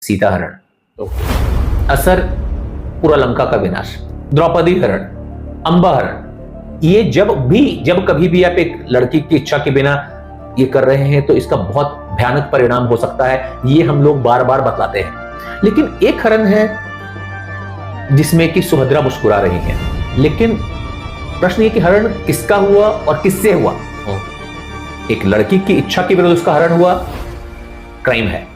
सीता हरण, असर पूरा लंका का विनाश, द्रौपदी हरण, अंबा हरण। ये जब कभी भी आप एक लड़की की इच्छा के बिना ये कर रहे हैं तो इसका बहुत भयानक परिणाम हो सकता है, ये हम लोग बार बार बतलाते हैं। लेकिन एक हरण है जिसमें कि सुभद्रा मुस्कुरा रही है, लेकिन प्रश्न ये कि हरण किसका हुआ और किससे हुआ? एक लड़की की इच्छा के विरुद्ध उसका हरण हुआ, क्राइम है।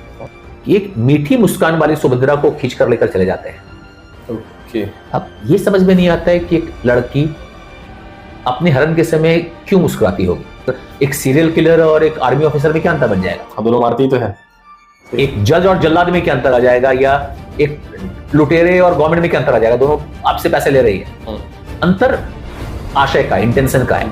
एक मीठी मुस्कान वाली सुभद्रा को खींच कर लेकर चले जाते हैं। अब ये समझ में नहीं आता है कि एक लड़की अपने हरण के समय क्यों मुस्कुराती होगी। एक सीरियल किलर और एक आर्मी ऑफिसर में क्या अंतर बन जाएगा? दोनों मारती तो है। एक जज और जल्लाद में क्या अंतर आ जाएगा, या एक लुटेरे और गवर्नमेंट में क्या अंतर आ जाएगा? दोनों आपसे पैसे ले रही है। अंतर आशय का, इंटेंशन का है।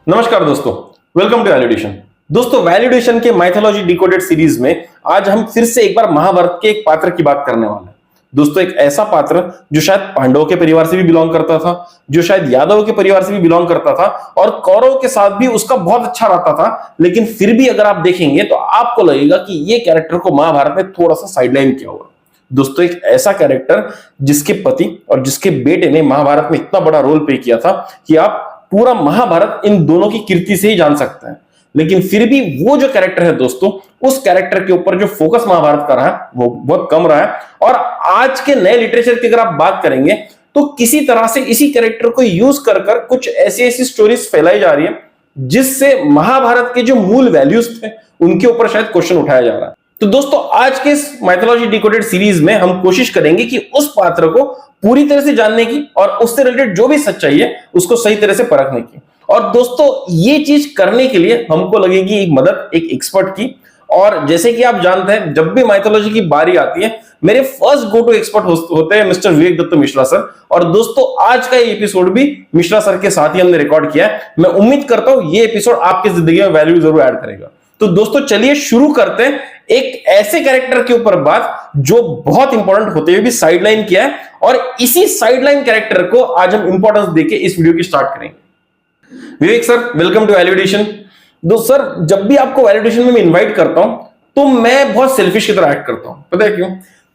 नमस्कार दोस्तों, वेलकम टू वैल्यूडेशन। दोस्तों, वैल्यूडेशन के माइथोलॉजी डिकोडेड सीरीज में आज हम फिर से एक बार महाभारत के एक पात्र की बात करने वाले हैं। दोस्तों, एक ऐसा पात्र जो शायद पांडवों के परिवार से भी बिलोंग करता था, जो शायद यादव के परिवार से भी बिलोंग करता था और कौरव के साथ भी उसका बहुत अच्छा रहता था, लेकिन फिर भी अगर आप देखेंगे तो आपको लगेगा कि ये कैरेक्टर को महाभारत में थोड़ा सा साइडलाइन किया हुआ। दोस्तों, एक ऐसा कैरेक्टर जिसके पति और जिसके बेटे ने महाभारत में इतना बड़ा रोल प्ले किया था कि आप पूरा महाभारत इन दोनों की कीर्ति से ही जान सकते हैं, लेकिन फिर भी वो जो कैरेक्टर है दोस्तों, उस कैरेक्टर के ऊपर जो फोकस महाभारत का रहा है वो बहुत कम रहा है। और आज के नए लिटरेचर की अगर आप बात करेंगे तो किसी तरह से इसी कैरेक्टर को यूज कर कुछ ऐसी स्टोरीज फैलाई जा रही है जिससे महाभारत के जो मूल वैल्यूज थे उनके ऊपर शायद क्वेश्चन उठाया जा रहा है। तो दोस्तों, आज के इस माइथोलॉजी डिकोडेड सीरीज में हम कोशिश करेंगे कि उस पात्र को पूरी तरह से जानने की और उससे रिलेटेड जो भी सच्चाई है उसको सही तरह से परखने की। और दोस्तों, ये चीज करने के लिए हमको लगेगी एक मदद एक एक्सपर्ट की। और जैसे कि आप जानते हैं, जब भी माइथोलॉजी की बारी आती है मेरे फर्स्ट गो टू एक्सपर्ट होते हैं मिस्टर विवेक दत्त मिश्रा सर। और दोस्तों, आज का ये एपिसोड भी मिश्रा सर के साथ ही हमने रिकॉर्ड किया है। मैं उम्मीद करता हूं ये एपिसोड आपकी जिंदगी में वैल्यू जरूर ऐड करेगा। तो दोस्तों, चलिए शुरू करते हैं एक ऐसे कैरेक्टर के ऊपर बात जो बहुत इंपॉर्टेंट होते हुए भी साइडलाइन किया है, और इसी साइडलाइन कैरेक्टर को आज हम इंपॉर्टेंस देके इस वीडियो की स्टार्ट करेंगे। विवेक सर, वेलकम टू वैल्यूडेशन। दोस्त सर, जब भी आपको वैल्यूडेशन में मैं इनवाइट करता हूं तो मैं बहुत सेल्फिश की तरह एक्ट करता हूं। पता है क्यों?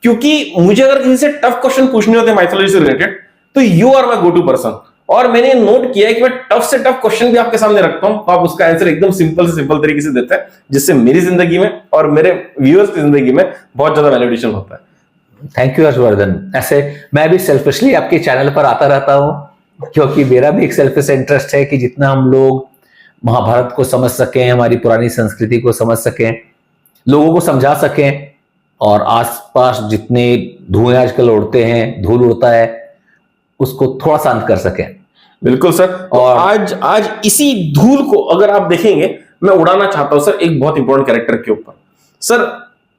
क्योंकि मुझे अगर किसी से टफ क्वेश्चन पूछने होते हैं माइथोलॉजी से रिलेटेड तो you are my go to person. और मैंने नोट किया है कि मैं टफ से टफ क्वेश्चन भी आपके सामने रखता हूं तो आप उसका आंसर एकदम सिंपल से सिंपल तरीके से देते हैं, जिससे मेरी जिंदगी में और मेरे व्यूअर्स की जिंदगी में बहुत ज्यादा वैल्यूडेशन होता है। Thank you Harshvardhan. ऐसे मैं भी सेल्फिशली आपके चैनल पर आता रहता हूं क्योंकि मेरा भी एक सेल्फिश इंटरेस्ट है कि जितना हम लोग महाभारत को समझ सकें, हमारी पुरानी संस्कृति को समझ सकें, लोगों को समझा सकें, और आसपास जितने धुएं आजकल उड़ते हैं, धूल उड़ता है, उसको थोड़ा शांत कर सकें। बिल्कुल सर। और आज इसी धूल को अगर आप देखेंगे, मैं उड़ाना चाहता हूं सर एक बहुत इंपॉर्टेंट कैरेक्टर के ऊपर। सर,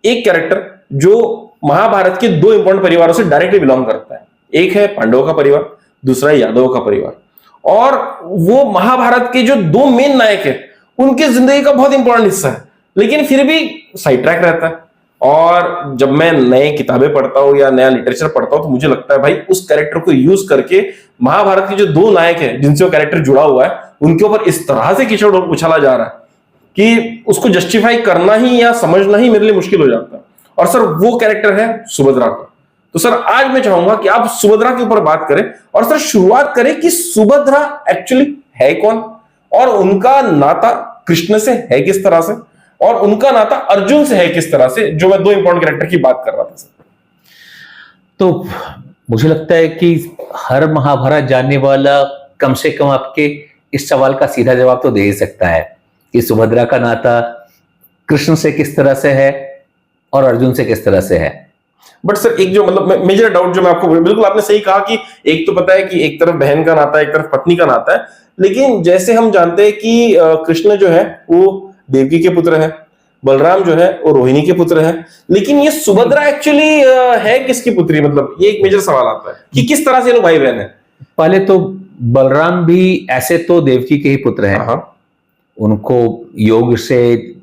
एक कैरेक्टर जो महाभारत के दो इंपॉर्टेंट परिवारों से डायरेक्टली बिलोंग करता है। एक है पांडवों का परिवार, दूसरा है यादवों का परिवार। और वो महाभारत के जो दो मेन नायक है उनके जिंदगी का बहुत इंपॉर्टेंट हिस्सा है, लेकिन फिर भी साइड ट्रैक रहता है। और जब मैं नए किताबें पढ़ता हूं या नया लिटरेचर पढ़ता हूं तो मुझे लगता है भाई उस कैरेक्टर को यूज करके महाभारत के जो दो नायक हैं जिनसे वो कैरेक्टर जुड़ा हुआ है उनके ऊपर इस तरह से कीचड़ उछाला जा रहा है कि उसको जस्टिफाई करना ही या समझना ही मेरे लिए मुश्किल हो जाता है। और सर, वो कैरेक्टर है सुभद्रा का। तो सर, आज मैं चाहूंगा कि आप सुभद्रा के ऊपर बात करें और सर शुरुआत करें कि सुभद्रा एक्चुअली है कौन और उनका नाता कृष्ण से है किस तरह से और उनका नाता अर्जुन से है किस तरह से, जो मैं दो इंपॉर्टेंट कैरेक्टर की बात कर रहा था सर। तो मुझे लगता है कि हर महाभारत जानने वाला कम से कम आपके इस सवाल का सीधा जवाब तो दे ही सकता है कि सुभद्रा का नाता कृष्ण से किस तरह से है और अर्जुन से किस तरह से है। बट सर, एक जो मतलब मेजर डाउट जो मैं आपको, बिल्कुल आपने सही कहा कि एक तो पता है कि एक तरफ बहन का नाता है, एक तरफ पत्नी का नाता है, लेकिन जैसे हम जानते हैं कि कृष्ण जो है वो देवकी के पुत्र है, बलराम जो है वो रोहिणी के पुत्र है, लेकिन ये सुभद्रा एक्चुअली है किसकी पुत्री? मतलब ये एक मेजर सवाल आता है कि किस तरह से ये लोग भाई बहन है। पहले तो बलराम भी ऐसे तो देवकी के ही पुत्र हैं। उनको योग से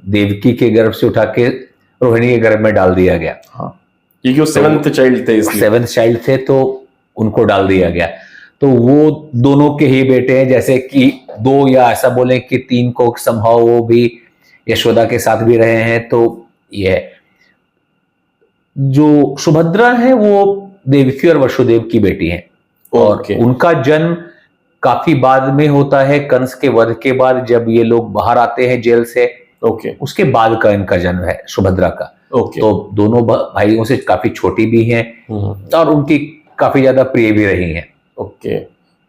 देवकी के गर्भ से उठा के रोहिणी के गर्भ में डाल दिया गया। क्योंकि वो सेवंथ चाइल्ड थे, सेवंथ चाइल्ड थे तो उनको डाल दिया गया। तो वो दोनों के ही बेटे हैं, जैसे कि दो या ऐसा बोले कि तीन को संभव वो भी यशोदा के साथ भी रहे हैं। तो ये जो सुभद्रा है वो देवकी और वसुदेव की बेटी है, और उनका जन्म काफी बाद में होता है, कंस के वध के बाद, जब ये लोग बाहर आते हैं जेल से। उसके बाद का इनका जन्म है सुभद्रा का। तो दोनों भाइयों से काफी छोटी भी हैं और उनकी काफी ज्यादा प्रिय भी रही हैं।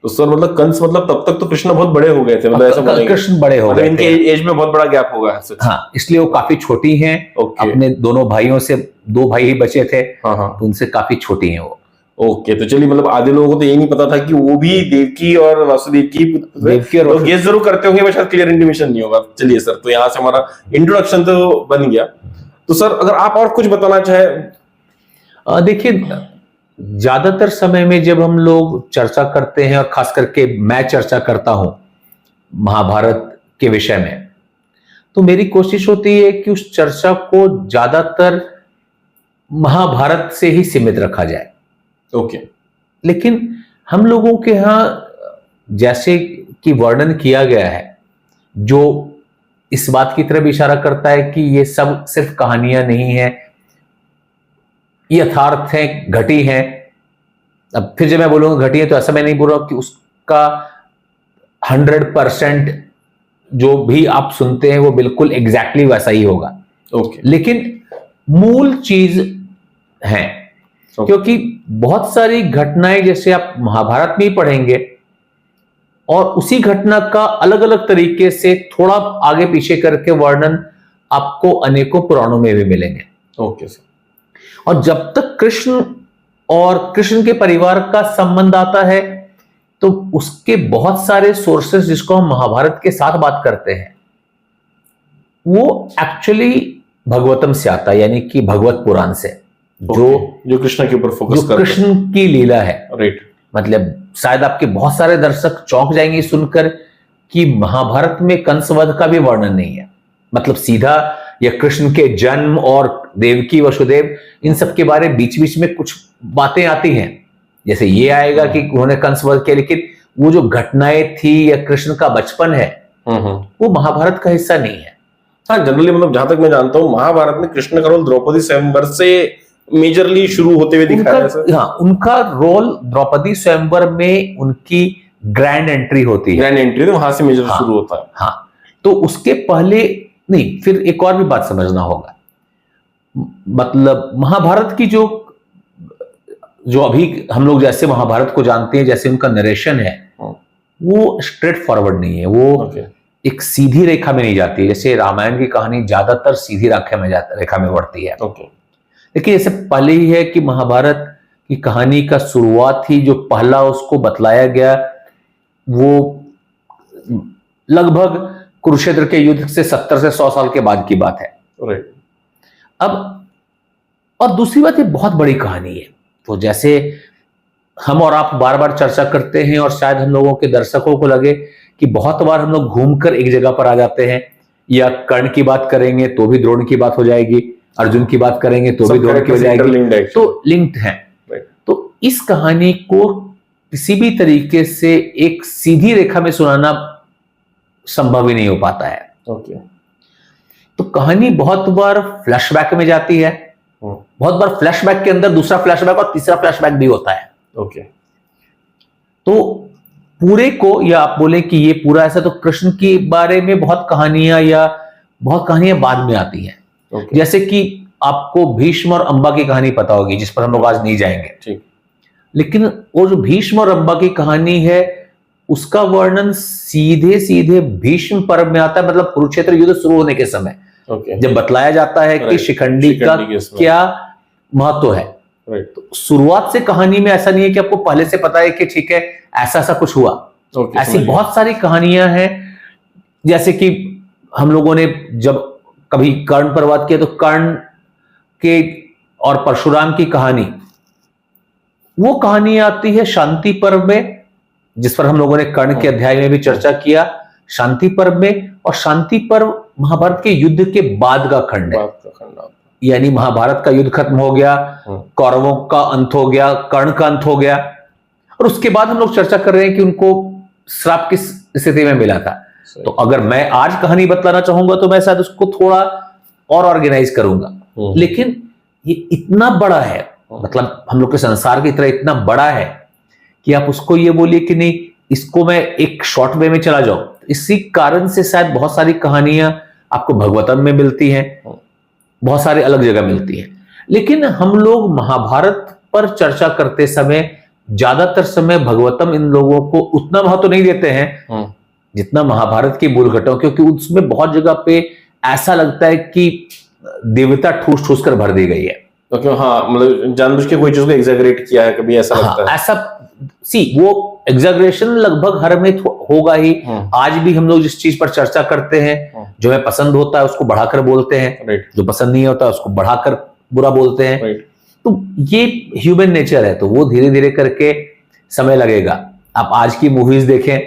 तो सर मतलब कंस मतलब तब तक तो कृष्ण बहुत बड़े हो गए थे, मतलब ऐसा कृष्ण बड़े हो गए, इनके एज में बहुत बड़ा गैप होगा। हाँ, इसलिए वो काफी छोटी हैं। अपने दोनों भाइयों से 2 भाई ही बचे थे, तो उनसे काफी छोटी हैं वो। तो चलिए, मतलब आधे लोगों को तो ये नहीं पता था कि वो भी देवकी और वासुदेव की और गेस जरूर करते होंगे, बस शायद क्लियर इंटीमेशन नहीं होगा। चलिए सर, तो यहाँ से हमारा इंट्रोडक्शन तो बन गया। तो सर अगर आप और कुछ बताना चाहे। देखिए, ज्यादातर समय में जब हम लोग चर्चा करते हैं, और खास करके मैं चर्चा करता हूं महाभारत के विषय में, तो मेरी कोशिश होती है कि उस चर्चा को ज्यादातर महाभारत से ही सीमित रखा जाए। लेकिन हम लोगों के यहाँ जैसे कि वर्णन किया गया है, जो इस बात की तरफ इशारा करता है कि ये सब सिर्फ कहानियां नहीं है, यथार्थ हैं, घटी हैं। अब फिर जब मैं बोलूंगा घटी है, तो ऐसा मैं नहीं बोल रहा कि उसका 100% जो भी आप सुनते हैं वो बिल्कुल एग्जैक्टली वैसा ही होगा। लेकिन मूल चीज है, क्योंकि बहुत सारी घटनाएं जैसे आप महाभारत में ही पढ़ेंगे, और उसी घटना का अलग अलग तरीके से थोड़ा आगे पीछे करके वर्णन आपको अनेकों पुराणों में भी मिलेंगे। और जब तक कृष्ण और कृष्ण के परिवार का संबंध आता है, तो उसके बहुत सारे सोर्सेस जिसको हम महाभारत के साथ बात करते हैं, वो एक्चुअली भगवतम से आता है, यानी कि भगवत पुराण से, जो कृष्ण के ऊपर फोकस करता है, कृष्ण की लीला है। मतलब शायद आपके बहुत सारे दर्शक चौंक जाएंगे सुनकर कि महाभारत में कंसवध का भी वर्णन नहीं है। मतलब सीधा या कृष्ण के जन्म और देवकी वसुदेव इन सब के बारे बीच बीच में कुछ बातें आती हैं, जैसे ये आएगा कि उन्होंने कंसवध किया, लेकिन वो जो घटनाएं थी या कृष्ण का बचपन है वो महाभारत का हिस्सा नहीं है। हाँ, जनरली मतलब जहां तक मैं जानता हूँ महाभारत में कृष्ण का रोल द्रौपदी स्वयंवर से मेजरली शुरू होते हुए दिखाया है। हाँ, उनका रोल द्रौपदी स्वयंवर में उनकी ग्रैंड एंट्री होती है, ग्रैंड एंट्री तो वहां से मेजर शुरू होता है। हाँ, तो उसके पहले नहीं, फिर एक और भी बात समझना होगा। मतलब महाभारत की जो अभी हम लोग जैसे महाभारत को जानते हैं, जैसे उनका नरेशन है, वो स्ट्रेट फॉरवर्ड नहीं है, वो एक सीधी रेखा में नहीं जाती है। जैसे रामायण की कहानी ज्यादातर सीधी रेखा में बढ़ती है। देखिए, जैसे पहले ही है कि महाभारत की कहानी का शुरुआत ही जो पहला उसको बतलाया गया, वो लगभग कुरुक्षेत्र के युद्ध से 70 से 100 साल के बाद की बात है। अब और दूसरी बात, ये बहुत बड़ी कहानी है। तो जैसे हम और आप बार बार चर्चा करते हैं, और शायद हम लोगों के दर्शकों को लगे कि बहुत बार हम लोग घूमकर एक जगह पर आ जाते हैं, या कर्ण की बात करेंगे तो भी द्रोण की बात हो जाएगी, अर्जुन की बात करेंगे तो भी द्रोण की हो जाएगी, तो लिंक्ड है। तो इस कहानी को किसी भी तरीके से एक सीधी रेखा में सुनाना संभव ही नहीं हो पाता है। तो कहानी बहुत बार फ्लैशबैक में जाती है, बहुत बार फ्लैशबैक के अंदर दूसरा फ्लैशबैक और तीसरा फ्लैशबैक भी होता है। तो पूरे को, या आप बोले कि ये पूरा ऐसा, तो कृष्ण के बारे में बहुत कहानियां बाद में आती हैं। जैसे कि आपको भीष्म और अंबा की कहानी पता होगी, जिस पर हम लोग आज नहीं जाएंगे। लेकिन वो जो भीष्म और अंबा की कहानी है, उसका वर्णन सीधे सीधे भीष्म पर्व में आता है, मतलब कुरुक्षेत्र युद्ध शुरू होने के समय जब बतलाया जाता है कि शिखंडी का क्या महत्व है। तो शुरुआत से कहानी में ऐसा नहीं है कि आपको पहले से पता है कि ठीक है ऐसा ऐसा कुछ हुआ। ऐसी बहुत सारी कहानियां हैं, जैसे कि हम लोगों ने जब कभी कर्ण पर बात किया, तो कर्ण के और परशुराम की कहानी, वो कहानी आती है शांति पर्व में, जिस पर हम लोगों ने कर्ण के अध्याय में भी चर्चा किया। शांति पर्व में, और शांति पर्व महाभारत के युद्ध के बाद का खंड है, यानी महाभारत का युद्ध खत्म हो गया, कौरवों का अंत हो गया, कर्ण का अंत हो गया, और उसके बाद हम लोग चर्चा कर रहे हैं कि उनको श्राप किस स्थिति में मिला था। तो अगर मैं आज कहानी बतलाना चाहूंगा तो मैं शायद उसको थोड़ा और ऑर्गेनाइज करूंगा, लेकिन ये इतना बड़ा है, मतलब हम लोग के संसार की तरह इतना बड़ा है कि आप उसको ये बोलिए कि नहीं इसको मैं एक शॉर्ट वे में चला जाऊं। इसी कारण से शायद बहुत सारी कहानियां आपको भगवतम में मिलती हैं, बहुत सारी अलग जगह मिलती हैं, लेकिन हम लोग महाभारत पर चर्चा करते समय ज्यादातर समय भगवतम इन लोगों को उतना महत्व नहीं देते हैं जितना महाभारत की मूल घटनाओं, क्योंकि उसमें बहुत जगह पे ऐसा लगता है कि देवता ठूस ठूस कर भर दी गई है। तो क्यों, हाँ, मतलब जानबूझ के कोई चीज को एग्जैगरेट किया है, कभी ऐसा लगता है। ऐसा वो एग्जैगरेशन लगभग हर में होगा ही। आज भी हम लोग जिस चीज पर चर्चा करते हैं, जो हमें पसंद होता है उसको बढ़ाकर बोलते हैं, जो पसंद नहीं होता उसको बढ़ाकर बुरा बोलते हैं। तो ये ह्यूमन नेचर है, तो वो धीरे धीरे करके समय लगेगा। आप आज की मूवीज देखें,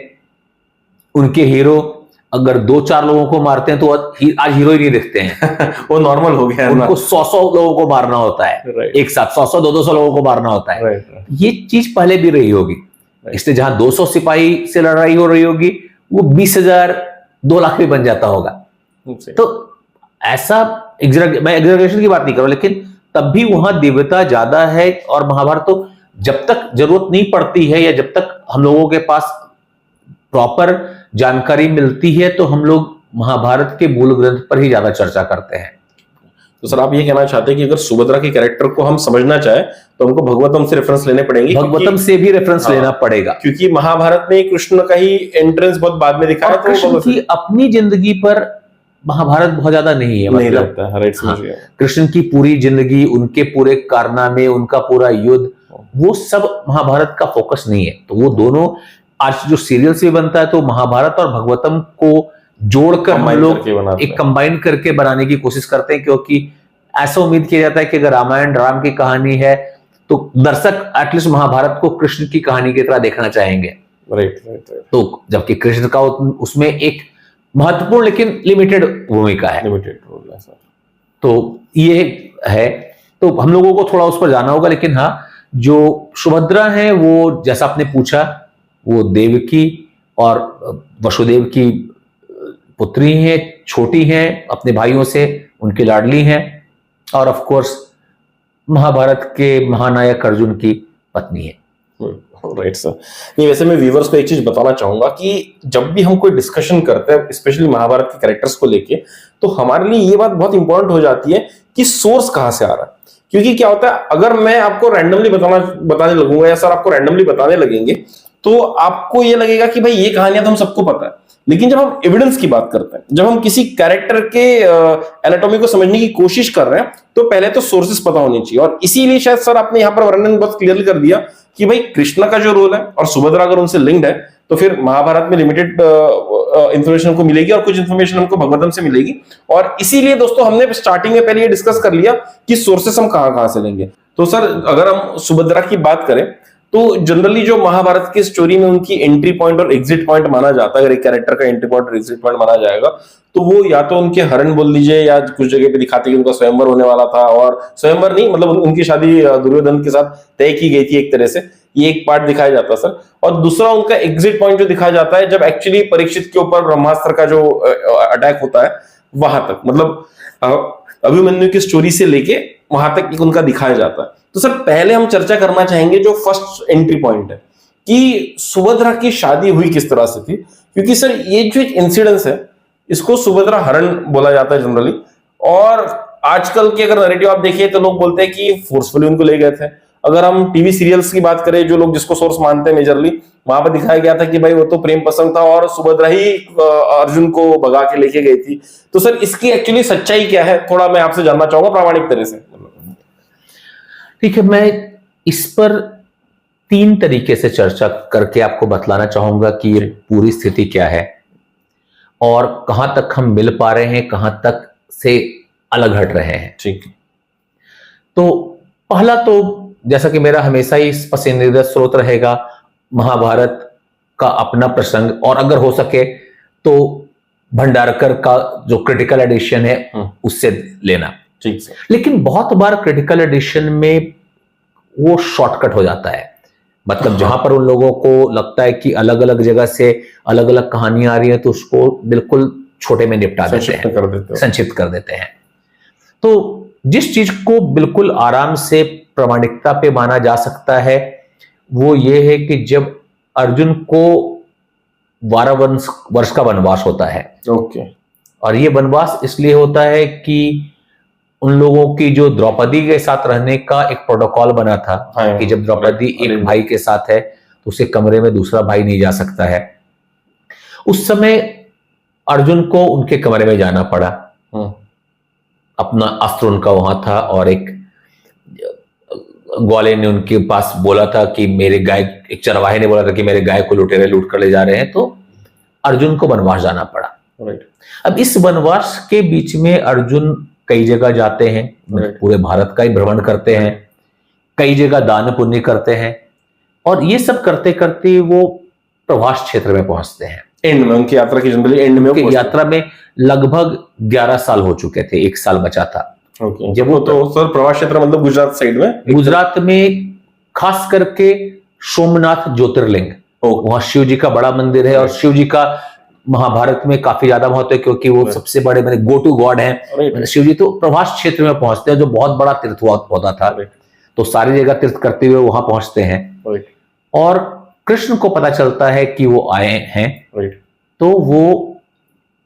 उनके हीरो अगर 2-4 लोगों को मारते हैं तो आज हीरो ही नहीं दिखते हैं वो नॉर्मल हो गया है, उनको 100 लोगों को मारना होता है एक साथ, 100-200 लोगों को मारना होता है। ये चीज पहले भी रही होगी, इसलिए जहां 200 सिपाही से लड़ाई हो रही होगी वो 20,000 2 लाख भी बन जाता होगा। तो ऐसा मैं एग्जैगरेशन की बात नहीं कर रहा, लेकिन तब भी वहां दिव्यता ज्यादा है। और महाभारत तो जब तक जरूरत नहीं पड़ती है या जब तक हम लोगों के पास प्रॉपर जानकारी मिलती है तो हम लोग महाभारत के मूल ग्रंथ पर ही ज्यादा चर्चा करते हैं। तो सर आप ये कहना चाहते हैं कि अगर सुभद्रा के कैरेक्टर को हम समझना चाहे तो हमको भगवतम से रेफरेंस लेने पड़ेंगे, भगवतम से भी रेफरेंस लेना पड़ेगा, क्योंकि महाभारत में कृष्ण का ही एंट्रेंस बहुत बाद में दिखा है। तो कृष्ण की अपनी जिंदगी पर महाभारत बहुत ज्यादा नहीं है, नहीं लगता है। कृष्ण की पूरी जिंदगी, उनके पूरे कारनामे, उनका पूरा युद्ध, वो सब महाभारत का फोकस नहीं है। तो वो दोनों आज जो सीरियल से बनता है तो महाभारत और भगवतम को जोड़कर हम लोग एक कंबाइन करके बनाने की कोशिश करते हैं, क्योंकि ऐसा उम्मीद किया जाता है कि अगर रामायण राम की कहानी है तो दर्शक एटलीस्ट महाभारत को कृष्ण की कहानी की तरह देखना चाहेंगे। राइट। तो जबकि कृष्ण का उसमें एक महत्वपूर्ण लेकिन लिमिटेड भूमिका है, लिमिटेड रोल है सर। तो ये है, तो हम लोगों को थोड़ा उस पर जाना होगा। लेकिन हाँ, जो सुभद्रा है वो जैसा आपने पूछा, वो देवकी और वसुदेव की पुत्री हैं, छोटी हैं अपने भाइयों से, उनकी लाडली हैं, और ऑफ कोर्स महाभारत के महानायक अर्जुन की पत्नी है। Right sir. नहीं, वैसे मैं व्यूअर्स को एक चीज बताना चाहूंगा कि जब भी हम कोई डिस्कशन करते हैं स्पेशली महाभारत के कैरेक्टर्स को लेके, तो हमारे लिए ये बात बहुत इंपॉर्टेंट हो जाती है कि सोर्स कहां से आ रहा है। क्योंकि क्या होता है, अगर मैं आपको रैंडमली बताने लगूंगा या सर आपको रैंडमली बताने लगेंगे तो आपको ये लगेगा कि भाई ये कहानियां तो हम सबको पता है, लेकिन जब हम एविडेंस की बात करते हैं, जब हम किसी कैरेक्टर के एनाटॉमी को समझने की कोशिश कर रहे हैं, तो पहले तो सोर्सेस पता होनी चाहिए। और इसीलिए शायद सर आपने यहाँ पर वर्णन बहुत क्लियरली कर दिया कि भाई कृष्ण का जो रोल है और सुभद्रा अगर उनसे लिंक्ड है तो फिर महाभारत में लिमिटेड इंफॉर्मेशन हमको मिलेगी और कुछ इंफॉर्मेशन हमको भगवतम से मिलेगी। और इसीलिए दोस्तों हमने स्टार्टिंग में पहले ये डिस्कस कर लिया कि सोर्सेस हम कहां से लेंगे। तो सर अगर हम सुभद्रा की बात करें तो जनरली जो महाभारत की स्टोरी में उनकी एंट्री पॉइंट और एग्जिट पॉइंट माना जाता है, अगर एक कैरेक्टर का एंट्री पॉइंट और एग्जिट पॉइंट माना जाएगा तो वो या तो उनके हरण बोल लीजिए, या कुछ जगह पे दिखाते कि उनका स्वयंवर होने वाला था, और स्वयंवर नहीं मतलब उनकी शादी दुर्योधन के साथ तय की गई थी एक तरह से, ये एक पार्ट दिखाया जाता है सर। और दूसरा उनका एग्जिट पॉइंट जो दिखाया जाता है जब एक्चुअली परीक्षित के ऊपर ब्रह्मास्त्र का जो अटैक होता है वहां तक, मतलब अभिमन्यु की स्टोरी से लेके वहां तक उनका दिखाया जाता है। तो सर पहले हम चर्चा करना चाहेंगे जो फर्स्ट एंट्री पॉइंट है कि सुभद्रा की शादी हुई किस तरह से थी। क्योंकि सर ये जो एक इंसिडेंस है इसको सुभद्रा हरण बोला जाता है जनरली, और आजकल के अगर नैरेटिव आप देखिए तो लोग बोलते हैं कि फोर्सफुली उनको ले गए थे। अगर हम टीवी सीरियल्स की बात करें, जो लोग जिसको सोर्स मानते हैं मेजरली, वहां पर दिखाया गया था कि भाई वो तो प्रेम पसंद था और सुभद्रा ही अर्जुन को भगा के लेके गई थी। तो सर इसकी एक्चुअली सच्चाई क्या है, थोड़ा मैं आपसे जानना चाहूंगा प्रामाणिक तरह से। ठीक है, मैं इस पर 3 तरीके से चर्चा करके आपको बतलाना चाहूंगा कि ये पूरी स्थिति क्या है और कहां तक हम मिल पा रहे हैं, कहां तक से अलग हट रहे हैं। ठीक। तो पहला तो जैसा कि मेरा हमेशा ही पसंदीदा स्रोत रहेगा महाभारत का अपना प्रसंग, और अगर हो सके तो भंडारकर का जो क्रिटिकल एडिशन है उससे लेना। ठीक सर। लेकिन बहुत बार क्रिटिकल एडिशन में वो शॉर्टकट हो जाता है। मतलब जहां पर उन लोगों को लगता है कि अलग अलग जगह से अलग अलग कहानियां आ रही हैं तो उसको बिल्कुल छोटे में निपटा देते हैं, संक्षिप्त कर देते हैं। तो जिस चीज को बिल्कुल आराम से प्रामाणिकता पे माना जा सकता है वो ये है कि जब अर्जुन को 12 वर्ष का वनवास होता है। ओके। और ये वनवास इसलिए होता है कि उन लोगों की जो द्रौपदी के साथ रहने का एक प्रोटोकॉल बना था कि जब द्रौपदी एक भाई के साथ है तो उसके कमरे में दूसरा भाई नहीं जा सकता है। उस समय अर्जुन को उनके कमरे में जाना पड़ा। अपना अस्त्र उनका वहां था और एक ग्वाले ने उनके पास बोला था कि मेरे गाय, एक चरवाहे ने बोला था कि मेरे गाय को लुटेरे लूट कर ले जा रहे हैं, तो अर्जुन को वनवास जाना पड़ा। अब इस वनवास के बीच में अर्जुन कई जगह जाते हैं, पूरे भारत का ही भ्रमण करते हैं, कई जगह दान पुण्य करते हैं और ये सब करते करते वो प्रवास क्षेत्र में पहुंचते हैं। एंड में उनकी यात्रा की जनरली एंड में यात्रा में लगभग 11 साल हो चुके थे, 1 साल बचा था। जब वो तो सर प्रवास क्षेत्र मतलब गुजरात साइड में, गुजरात में खास करके सोमनाथ ज्योतिर्लिंग, वहां शिव जी का बड़ा मंदिर है और शिव जी का महाभारत में काफी ज्यादा महत्व है क्योंकि वो सबसे बड़े मैंने गो टू गॉड है शिव जी। तो प्रवास क्षेत्र में पहुंचते हैं जो बहुत बड़ा तीर्थ होता था, तो सारी जगह तीर्थ करते हुए वहां पहुंचते हैं और कृष्ण को पता चलता है कि वो आए हैं, तो वो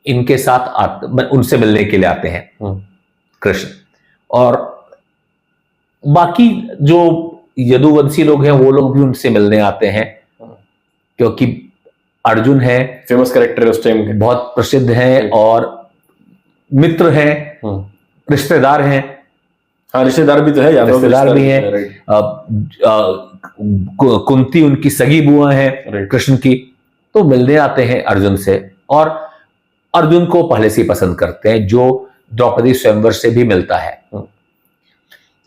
इनके साथ उनसे मिलने के लिए आते हैं कृष्ण। और बाकी जो यदुवंशी लोग हैं वो लोग भी उनसे मिलने आते हैं क्योंकि अर्जुन है, फेमस कैरेक्टर है उस टाइम के, बहुत प्रसिद्ध हैं और मित्र हैं, रिश्तेदार हैं। हाँ, रिश्तेदार भी तो है, रिश्तेदार भी हैं। कुंती उनकी सगी बुआ है कृष्ण की, तो मिलने आते हैं अर्जुन से और अर्जुन को पहले से पसंद करते हैं, जो द्रौपदी स्वयंवर से भी मिलता है।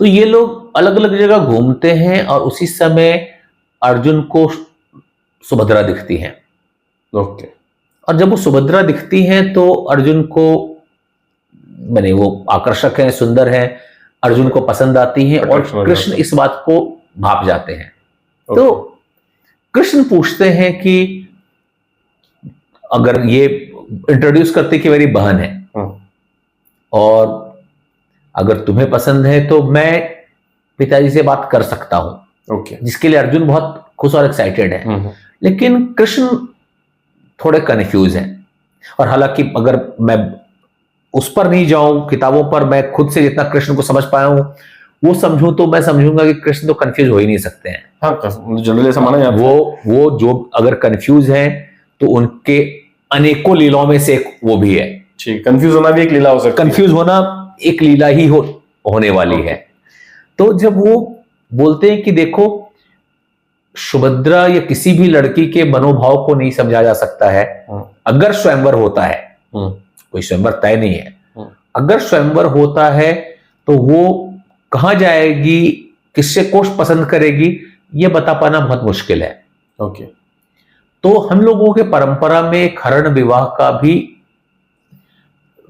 तो ये लोग अलग अलग जगह घूमते हैं और उसी समय अर्जुन को सुभद्रा दिखती हैं। ओके। और जब वो सुभद्रा दिखती हैं तो अर्जुन को बने वो आकर्षक हैं, सुंदर हैं, अर्जुन को पसंद आती हैं और कृष्ण इस बात को भाप जाते हैं। तो कृष्ण पूछते हैं कि अगर ये इंट्रोड्यूस करते कि मेरी बहन है और अगर तुम्हें पसंद है तो मैं पिताजी से बात कर सकता हूं, जिसके लिए अर्जुन बहुत खुश और एक्साइटेड है। लेकिन कृष्ण थोड़े कंफ्यूज हैं और हालांकि अगर मैं उस पर नहीं जाऊं, किताबों पर मैं खुद से जितना कृष्ण को समझ पाया हूं वो समझूं तो मैं समझूंगा कि कृष्ण तो कंफ्यूज हो ही नहीं सकते हैं। हाँ, जनरली ऐसा माना जाता है। वो जो अगर कंफ्यूज हैं तो उनके अनेकों लीलाओं में से एक वो भी है। कंफ्यूज होना भी एक लीला हो सकती है। कंफ्यूज होना एक लीला ही होने वाली है। तो जब वो बोलते हैं कि देखो सुभद्रा या किसी भी लड़की के मनोभाव को नहीं समझा जा सकता है, अगर स्वयंवर होता है, कोई स्वयंवर तय नहीं है, अगर स्वयंवर होता है तो वो कहां जाएगी, किससे कोष पसंद करेगी, ये बता पाना बहुत मुश्किल है। ओके। तो हम लोगों के परंपरा में हरण विवाह का भी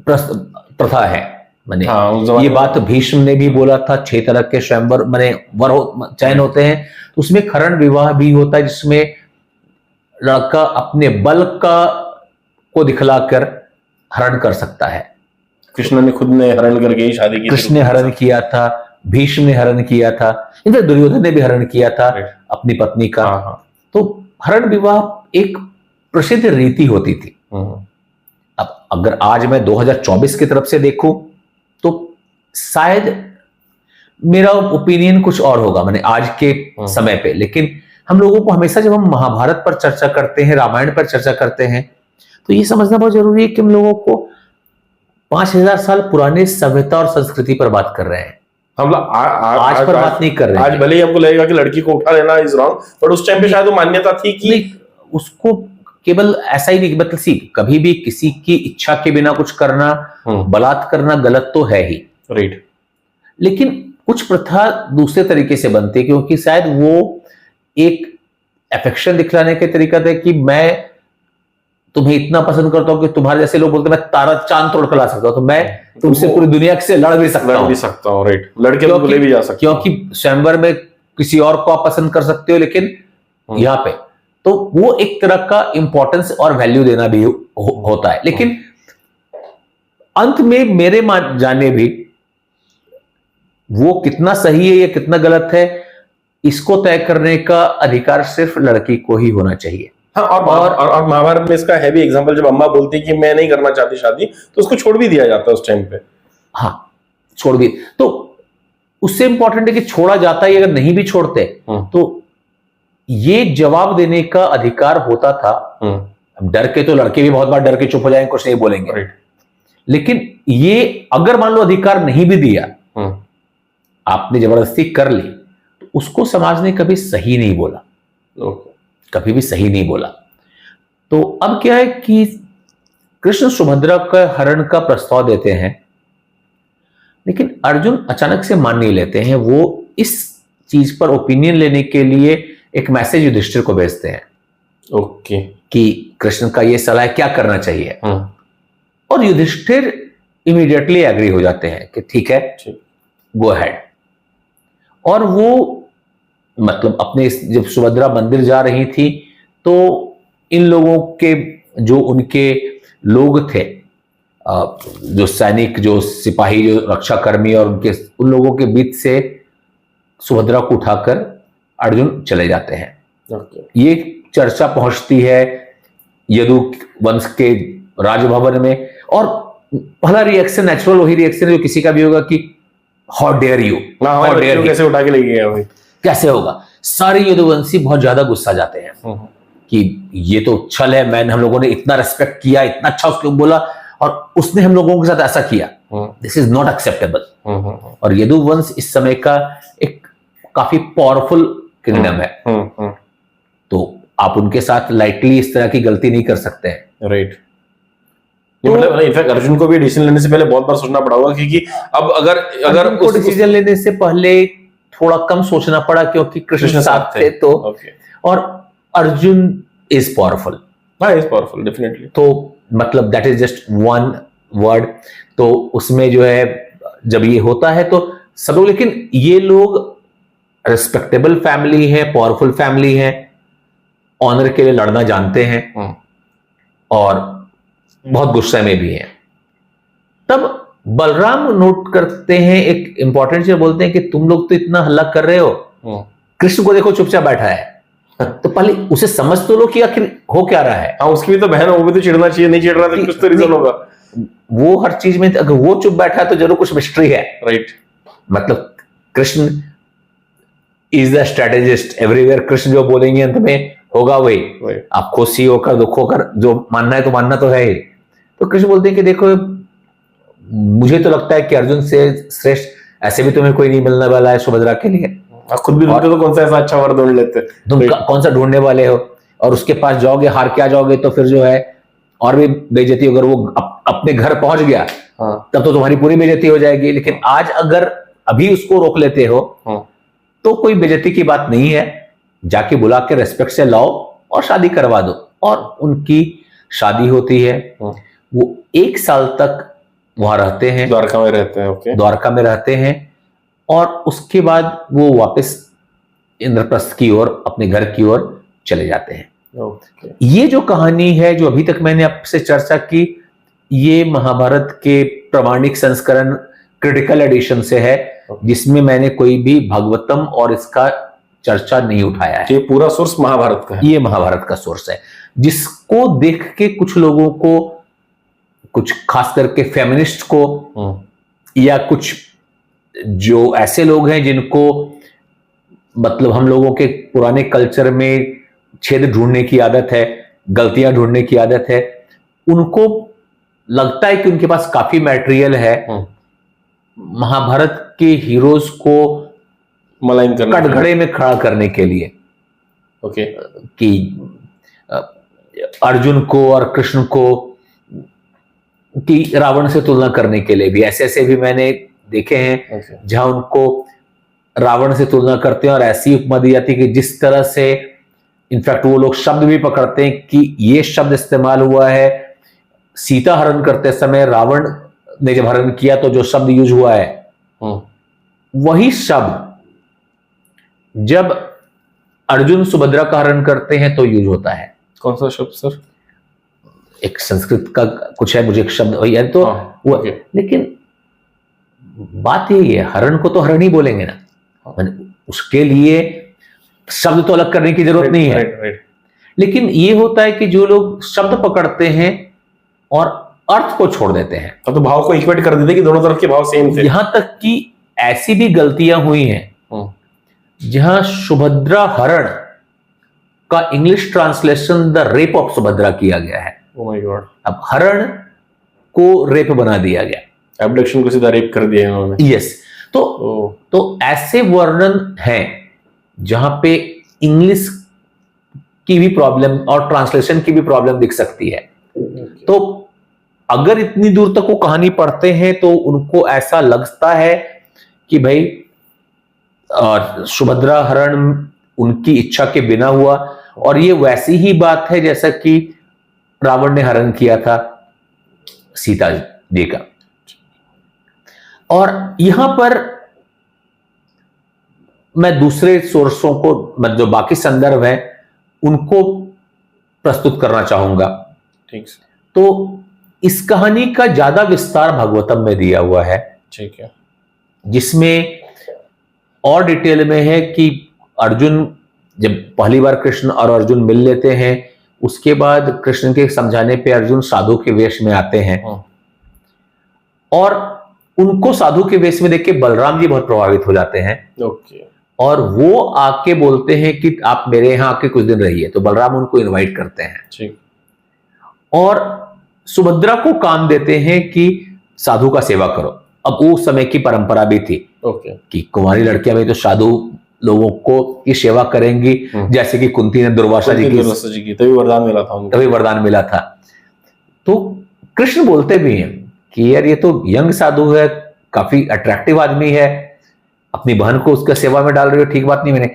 प्रथा है। माने ये बात भीष्म ने भी बोला था, 6 तरह के स्वयंवर माने वर चयन होते हैं, तो उसमें हरण विवाह भी होता है जिसमें लड़का अपने बल को दिखलाकर हरण कर सकता है। कृष्ण ने खुद ने हरण करके ही शादी की। कृष्ण ने हरण किया था, भीष्म ने हरण किया था, इनफैक्ट दुर्योधन ने भी हरण किया था अपनी पत्नी का। तो हरण विवाह एक प्रसिद्ध रीति होती थी। अब अगर आज मैं 2024 की तरफ से देखूं तो शायद मेरा ओपिनियन कुछ और होगा, माने आज के समय पे। लेकिन हम लोगों को हमेशा जब हम महाभारत पर चर्चा करते हैं, रामायण पर चर्चा करते हैं, तो ये समझना बहुत जरूरी है कि हम लोगों को 5000 साल पुराने सभ्यता और संस्कृति पर बात कर रहे हैं, हम आज पर बात नहीं कर रहे हैं। आज भले ही हमको लगेगा कि लड़की को उठा लेना इज रॉन्ग, बट उस टाइम पे शायद वो मान्यता थी कि उसको केवल ऐसा ही नहीं, मतलब कभी भी किसी की इच्छा के बिना कुछ करना, बलात्कार करना गलत तो है ही, राइट। लेकिन कुछ प्रथा दूसरे तरीके से बनती है क्योंकि शायद वो एक अफेक्शन दिखलाने के तरीका था कि मैं तुम्हें इतना पसंद करता हूं कि तुम्हारे जैसे लोग बोलते हैं मैं तारा चांद तोड़ कर ला सकता हूं, तो मैं तुमसे पूरी दुनिया से लड़ भी सकता हूं, राइट। लड़के तो ले भी जा सकते, क्योंकि स्वयंवर में किसी और को आप पसंद कर सकते हो लेकिन यहाँ पे, तो वो एक तरह का इंपॉर्टेंस और वैल्यू देना भी होता है। लेकिन अंत में मेरे जाने भी वो कितना सही है या कितना गलत है, इसको तय करने का अधिकार सिर्फ लड़की को ही होना चाहिए। हाँ, और महाभारत में इसका है भी एग्जांपल, जब अम्मा बोलती है कि मैं नहीं करना चाहती शादी, तो उसको छोड़ भी दिया जाता है उस टाइम पे। हाँ, छोड़ भी, तो उससे इंपॉर्टेंट है कि छोड़ा जाता है, अगर नहीं भी छोड़ते तो ये जवाब देने का अधिकार होता था। डर के तो लड़के भी बहुत बार डर के चुप हो जाएंगे, कुछ नहीं बोलेंगे। लेकिन ये अगर मान लो अधिकार नहीं भी दिया, आपने जबरदस्ती कर ली, तो उसको समाज ने कभी सही नहीं बोला, कभी भी सही नहीं बोला। तो अब क्या है कि कृष्ण सुभद्रा का हरण का प्रस्ताव देते हैं, लेकिन अर्जुन अचानक से मान नहीं लेते हैं। वो इस चीज पर ओपिनियन लेने के लिए एक मैसेज युधिष्ठिर को भेजते हैं, ओके, कि कृष्ण का ये सलाह क्या करना चाहिए। और युधिष्ठिर इमीडिएटली एग्री हो जाते हैं कि ठीक है, गो अहेड। और वो मतलब अपने जब सुभद्रा मंदिर जा रही थी, तो इन लोगों के जो उनके लोग थे, जो सैनिक, जो सिपाही, जो रक्षाकर्मी और उन लोगों के बीच से सुभद्रा को उठाकर अर्जुन चले जाते हैं। ये चर्चा पहुंचती है यदु वंश के राजभवन में, और पहला रिएक्शन नेचुरल वही रिएक्शन है जो किसी का भी होगा कि हाउ डेयर यू, कैसे उठा के ले गया भाई, कैसे होगा। सारे यदुवंशी बहुत ज्यादा गुस्सा जाते हैं कि ये तो छल है, मैंने, हम लोगों ने इतना रेस्पेक्ट किया, इतना अच्छा उसको बोला, और उसने हम लोगों के साथ ऐसा किया, दिस इज नॉट एक्सेप्टेबल। और यदुवंश इस समय का एक काफी पावरफुल किंगडम है, तो आप उनके साथ लाइटली इस तरह की गलती नहीं कर सकते हैं। राइट। मतलब इनफैक्ट अर्जुन को भी डिसीजन लेने से पहले बहुत बार सोचना पड़ा होगा, क्योंकि अब अगर उनको डिसीजन लेने से पहले थोड़ा कम सोचना पड़ा, क्योंकि कृष्ण साथ थे तो। और Arjun is powerful, is powerful definitely. तो मतलब that is just one word. तो उसमें जो है जब ये होता है तो सब लोग, लेकिन ये लोग रिस्पेक्टेबल फैमिली है, पावरफुल फैमिली है, ऑनर के लिए लड़ना जानते हैं, और बहुत गुस्से में भी हैं। तब बलराम नोट करते हैं, एक इंपॉर्टेंट चीज बोलते हैं कि तुम लोग तो इतना हल्ला कर रहे हो, कृष्ण को देखो चुपचाप बैठा है। तो पहले उसे समझ तो लो कि आखिर हो क्या रहा है। हाँ, उसकी भी तो बहन, वो भी तो चिढ़ना चाहिए, नहीं चिढ़ रहा तो कुछ तो रीजन होगा। वो हर चीज में अगर वो चुप बैठा है तो जरूर कुछ मिस्ट्री है। राइट। मतलब Krishna is the strategist everywhere, Krishna जो बोलेंगे अंत में होगा वही। आप खुशी होकर दुख होकर जो मानना है तो मानना तो है ही। तो कृष्ण बोलते हैं कि देखो, मुझे तो लगता है कि अर्जुन से श्रेष्ठ ऐसे भी तुम्हें कोई नहीं मिलने वाला है सुभद्रा के लिए। खुद भी तो कौन सा ऐसा अच्छा वर ढूंढ लेते, तुम कौन सा ढूंढने वाले हो, और उसके पास जाओगे, हार के आ जाओगे तो फिर जो है और भी बेइज्जती। अगर वो अपने घर पहुंच गया तब तो तुम्हारी पूरी बेइज्जती हो जाएगी। लेकिन आज अगर अभी उसको रोक लेते हो तो कोई बेइज्जती की बात नहीं है, जाके बुला के रेस्पेक्ट से लाओ और शादी करवा दो। और उनकी शादी होती है। वो 1 साल तक वहां रहते हैं, द्वारका में रहते हैं। ओके, द्वारका में रहते हैं, और उसके बाद वो वापस इंद्रप्रस्थ की ओर, अपने घर की ओर चले जाते हैं। ये जो कहानी है, जो अभी तक मैंने आपसे चर्चा की, ये महाभारत के प्रमाणिक संस्करण क्रिटिकल एडिशन से है, जिसमें मैंने कोई भी भागवतम और इसका चर्चा नहीं उठाया है। ये पूरा सोर्स महाभारत का है। ये महाभारत का सोर्स है, जिसको देख के कुछ लोगों को, कुछ खास करके फेमिनिस्ट को, या कुछ जो ऐसे लोग हैं जिनको मतलब हम लोगों के पुराने कल्चर में छेद ढूंढने की आदत है, गलतियां ढूंढने की आदत है, उनको लगता है कि उनके पास काफी मटेरियल है महाभारत के हीरोज को मलाइन करने, कटघरे में खड़ा करने के लिए। ओके, कि अर्जुन को और कृष्ण को कि रावण से तुलना करने के लिए भी ऐसे ऐसे भी मैंने देखे हैं जहां उनको रावण से तुलना करते हैं और ऐसी उपमा दी जाती है कि जिस तरह से, इनफैक्ट वो लोग शब्द भी पकड़ते हैं कि ये शब्द इस्तेमाल हुआ है सीता हरण करते समय, रावण ने जब हरण किया तो जो शब्द यूज हुआ है वही शब्द जब अर्जुन सुभद्रा का हरण करते हैं तो यूज होता है। कौन सा शब्द सर? एक संस्कृत का कुछ है, मुझे एक शब्द यानी तो वो, लेकिन बात यही है, हरण को तो हरण ही बोलेंगे ना, उसके लिए शब्द तो अलग करने की जरूरत नहीं है। लेकिन ये होता है कि जो लोग शब्द पकड़ते हैं और अर्थ को छोड़ देते हैं, तो भाव को इक्वेट कर देते कि दोनों तरफ के भाव सेम थे। यहां तक कि ऐसी भी गलतियां हुई हैं जहां सुभद्रा हरण का English translation the rape of Subhadra किया गया है। Oh my God. अब हरण को रेप बना दिया गया, एब्डक्शन को सीधा रेप कर दिया इन्होंने। यस। तो ऐसे वर्णन हैं जहां पे इंग्लिश की भी प्रॉब्लम और ट्रांसलेशन की भी प्रॉब्लम दिख सकती है। तो अगर इतनी दूर तक वो कहानी पढ़ते हैं तो उनको ऐसा लगता है कि भाई सुभद्रा हरण उनकी इच्छा के बिना हुआ, और ये वैसी ही बात है जैसा कि रावण ने हरण किया था सीता जी का। और यहां पर मैं दूसरे सोर्सों को, जो बाकी संदर्भ है उनको प्रस्तुत करना चाहूंगा। ठीक। तो इस कहानी का ज्यादा विस्तार भागवतम में दिया हुआ है। ठीक है। जिसमें और डिटेल में है कि अर्जुन जब पहली बार कृष्ण और अर्जुन मिल लेते हैं, उसके बाद कृष्ण के समझाने पे अर्जुन साधु के वेश में आते हैं, और उनको साधु के वेश में देख के बलराम जी बहुत प्रभावित हो जाते हैं। ओके। और वो आके बोलते हैं कि आप मेरे यहां आके कुछ दिन रहिए, तो बलराम उनको इनवाइट करते हैं। ठीक। और सुभद्रा को काम देते हैं कि साधु का सेवा करो। अब उस समय की परंपरा भी थी कि कुंवारी लड़कियां भी तो साधु लोगों को की सेवा करेंगी, जैसे कि कुंती ने दुर्वासा जी की तभी वरदान मिला था उनको। तभी वरदान मिला था। तो कृष्ण बोलते भी हैं कि यार ये तो यंग साधु है, काफी अट्रैक्टिव आदमी है, अपनी बहन को उसका सेवा में डाल रही हो, ठीक बात नहीं। मैंने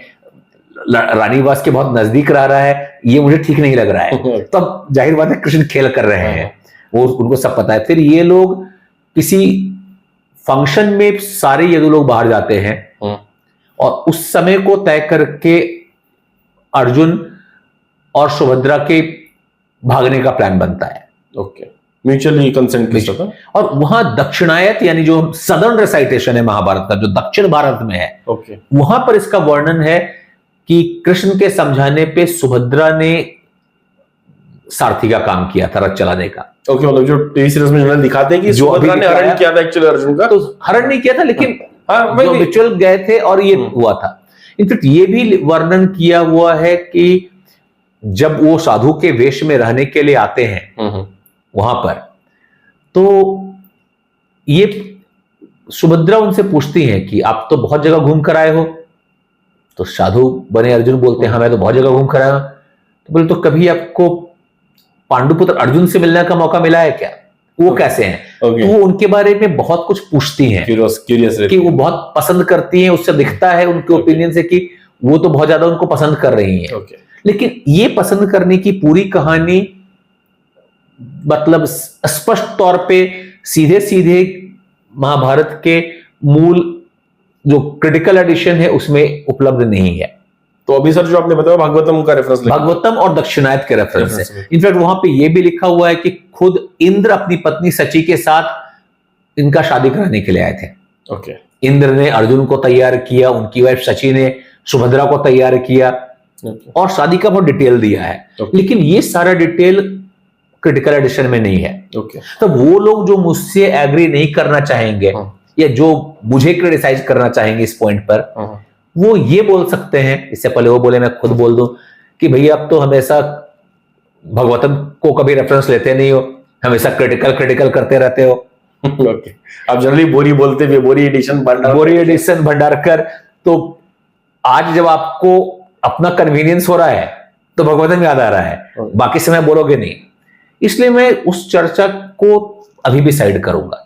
रानीवास के बहुत नजदीक रह रहा है, ये मुझे ठीक नहीं लग रहा है। तब जाहिर बात है कृष्ण खेल कर रहे हैं, वो उनको सब पता है। फिर ये लोग किसी फंक्शन में सारे ये दो लोग बाहर जाते हैं, और उस समय को तय करके अर्जुन और सुभद्रा के भागने का प्लान बनता है। ओके। म्यूचुअली कंसेंट के साथ। और वहां दक्षिणायत यानी जो सदर्न रेसाइटेशन है महाभारत का, जो दक्षिण भारत में है, वहां पर इसका वर्णन है कि कृष्ण के समझाने पे सुभद्रा ने सारथी का काम किया था, रथ चलाने का। ओके। मतलब जो टीवी सीरीज में जनरल दिखाते हैं कि सुभद्रा ने हरण किया था एक्चुअली अर्जुन का, तो हरण नहीं किया था, लेकिन जो रिचुअल गए थे और ये हुआ था। इनफैक्ट ये भी वर्णन किया हुआ है कि जब वो साधु के वेश में रहने के लिए आते हैं वहां पर, तो ये सुभद्रा उनसे पूछती हैं कि आप तो बहुत जगह घूम कर आए हो। तो साधु बने अर्जुन बोलते हैं हाँ मैं तो बहुत जगह घूम कर आया हूं। तो बोले तो कभी आपको पांडुपुत्र अर्जुन से मिलने का मौका मिला है क्या, वो कैसे हैं? तो वो उनके बारे में बहुत कुछ पूछती हैं, क्यूरियस कि वो बहुत पसंद करती हैं, उससे दिखता है उनके ओपिनियन से कि वो तो बहुत ज्यादा उनको पसंद कर रही हैं। लेकिन ये पसंद करने की पूरी कहानी मतलब स्पष्ट तौर पे सीधे सीधे महाभारत के मूल जो क्रिटिकल एडिशन है उसमें उपलब्ध नहीं है। तो अभी सर जो आपने बताया भागवतम का रेफरेंस, भागवतम और दक्षिणायत के रेफरेंस है। इनफैक्ट वहां पे ये भी लिखा हुआ है कि खुद इंद्र अपनी पत्नी सची के साथ इनका शादी कराने के लिए आए थे। ओके। इंद्र ने अर्जुन को तैयार किया, उनकी वाइफ सची ने सुभद्रा को तैयार किया, और शादी का बहुत डिटेल दिया है। लेकिन ये सारा डिटेल क्रिटिकल एडिशन में नहीं है। तो वो लोग जो मुझसे एग्री नहीं करना चाहेंगे या जो मुझे क्रिटिसाइज करना चाहेंगे इस पॉइंट पर, वो ये बोल सकते हैं, इससे पहले वो बोले मैं खुद बोल दूं कि भैया आप तो हमेशा भगवतम को कभी रेफरेंस लेते नहीं हो, हमेशा क्रिटिकल करते रहते हो। ओके। आप जनरली बोरी बोलते हुए बोरी एडिशन भंडारकर, तो आज जब आपको अपना कन्वीनियंस हो रहा है तो भगवतम याद आ रहा है, बाकी समय बोलोगे नहीं। इसलिए मैं उस चर्चा को अभी भी साइड करूंगा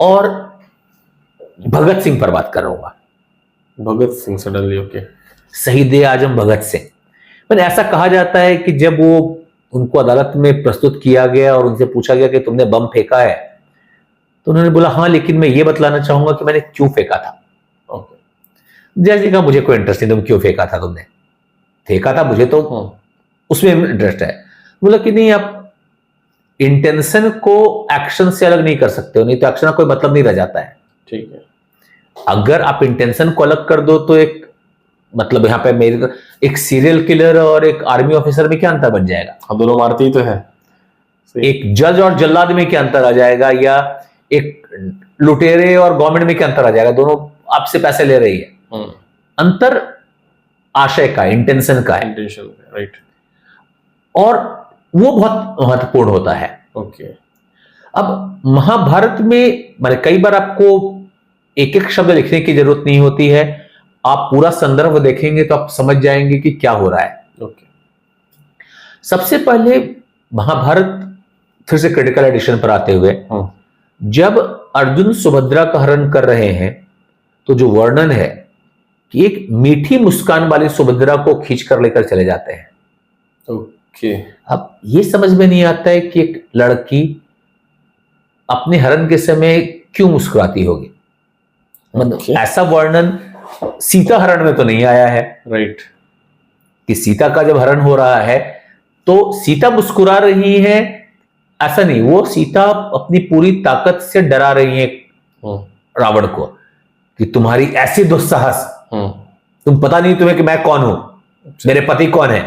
और भगत सिंह पर बात करूंगा। भगत सिंह सडनली। ओके। शहीद आजम भगत सिंह। मैंने ऐसा कहा जाता है कि जब वो उनको अदालत में प्रस्तुत किया गया और उनसे पूछा गया कि तुमने बम फेंका है, तो उन्होंने बोला हाँ, लेकिन मैं ये बतलाना चाहूंगा कि मैंने क्यों फेंका था। जैसे कहा मुझे कोई इंटरेस्ट नहीं, तुम क्यों फेंका था, तुमने फेंका था, मुझे तो उसमें इंटरेस्ट है। बोला कि नहीं, आप इंटेंशन को एक्शन से अलग नहीं कर सकते हो, नहीं तो एक्शन का कोई मतलब नहीं रह जाता है। ठीक है। अगर आप इंटेंशन को अलग कर दो तो एक मतलब यहाँ पे मेरे एक सीरियल किलर और एक आर्मी ऑफिसर में क्या अंतर बन जाएगा? हम दोनों मारते ही तो है। एक जज और जल्लाद में क्या अंतर आ जाएगा, या एक लुटेरे और गवर्नमेंट में क्या अंतर आ जाएगा? दोनों आपसे पैसे ले रही है। अंतर आशय का, इंटेंशन का है, इंटेंशन, राइट। और वो बहुत महत्वपूर्ण होता है। ओके। अब महाभारत में मैंने कई बार आपको एक एक शब्द लिखने की जरूरत नहीं होती है, आप पूरा संदर्भ देखेंगे तो आप समझ जाएंगे कि क्या हो रहा है। ओके। सबसे पहले महाभारत, फिर से क्रिटिकल एडिशन पर आते हुए, जब अर्जुन सुभद्रा का हरण कर रहे हैं तो जो वर्णन है कि एक मीठी मुस्कान वाली सुभद्रा को खींच कर लेकर चले जाते हैं। ओके। अब ये समझ में नहीं आता है कि एक लड़की अपने हरण के समय क्यों मुस्कुराती होगी। मतलब ऐसा वर्णन सीता हरण में तो नहीं आया है, राइट, कि सीता का जब हरण हो रहा है तो सीता मुस्कुरा रही है, ऐसा नहीं। वो सीता अपनी पूरी ताकत से डरा रही है रावण को कि तुम्हारी ऐसी दुस्साहस, तुम पता नहीं तुम्हें कि मैं कौन हूं, मेरे पति कौन है,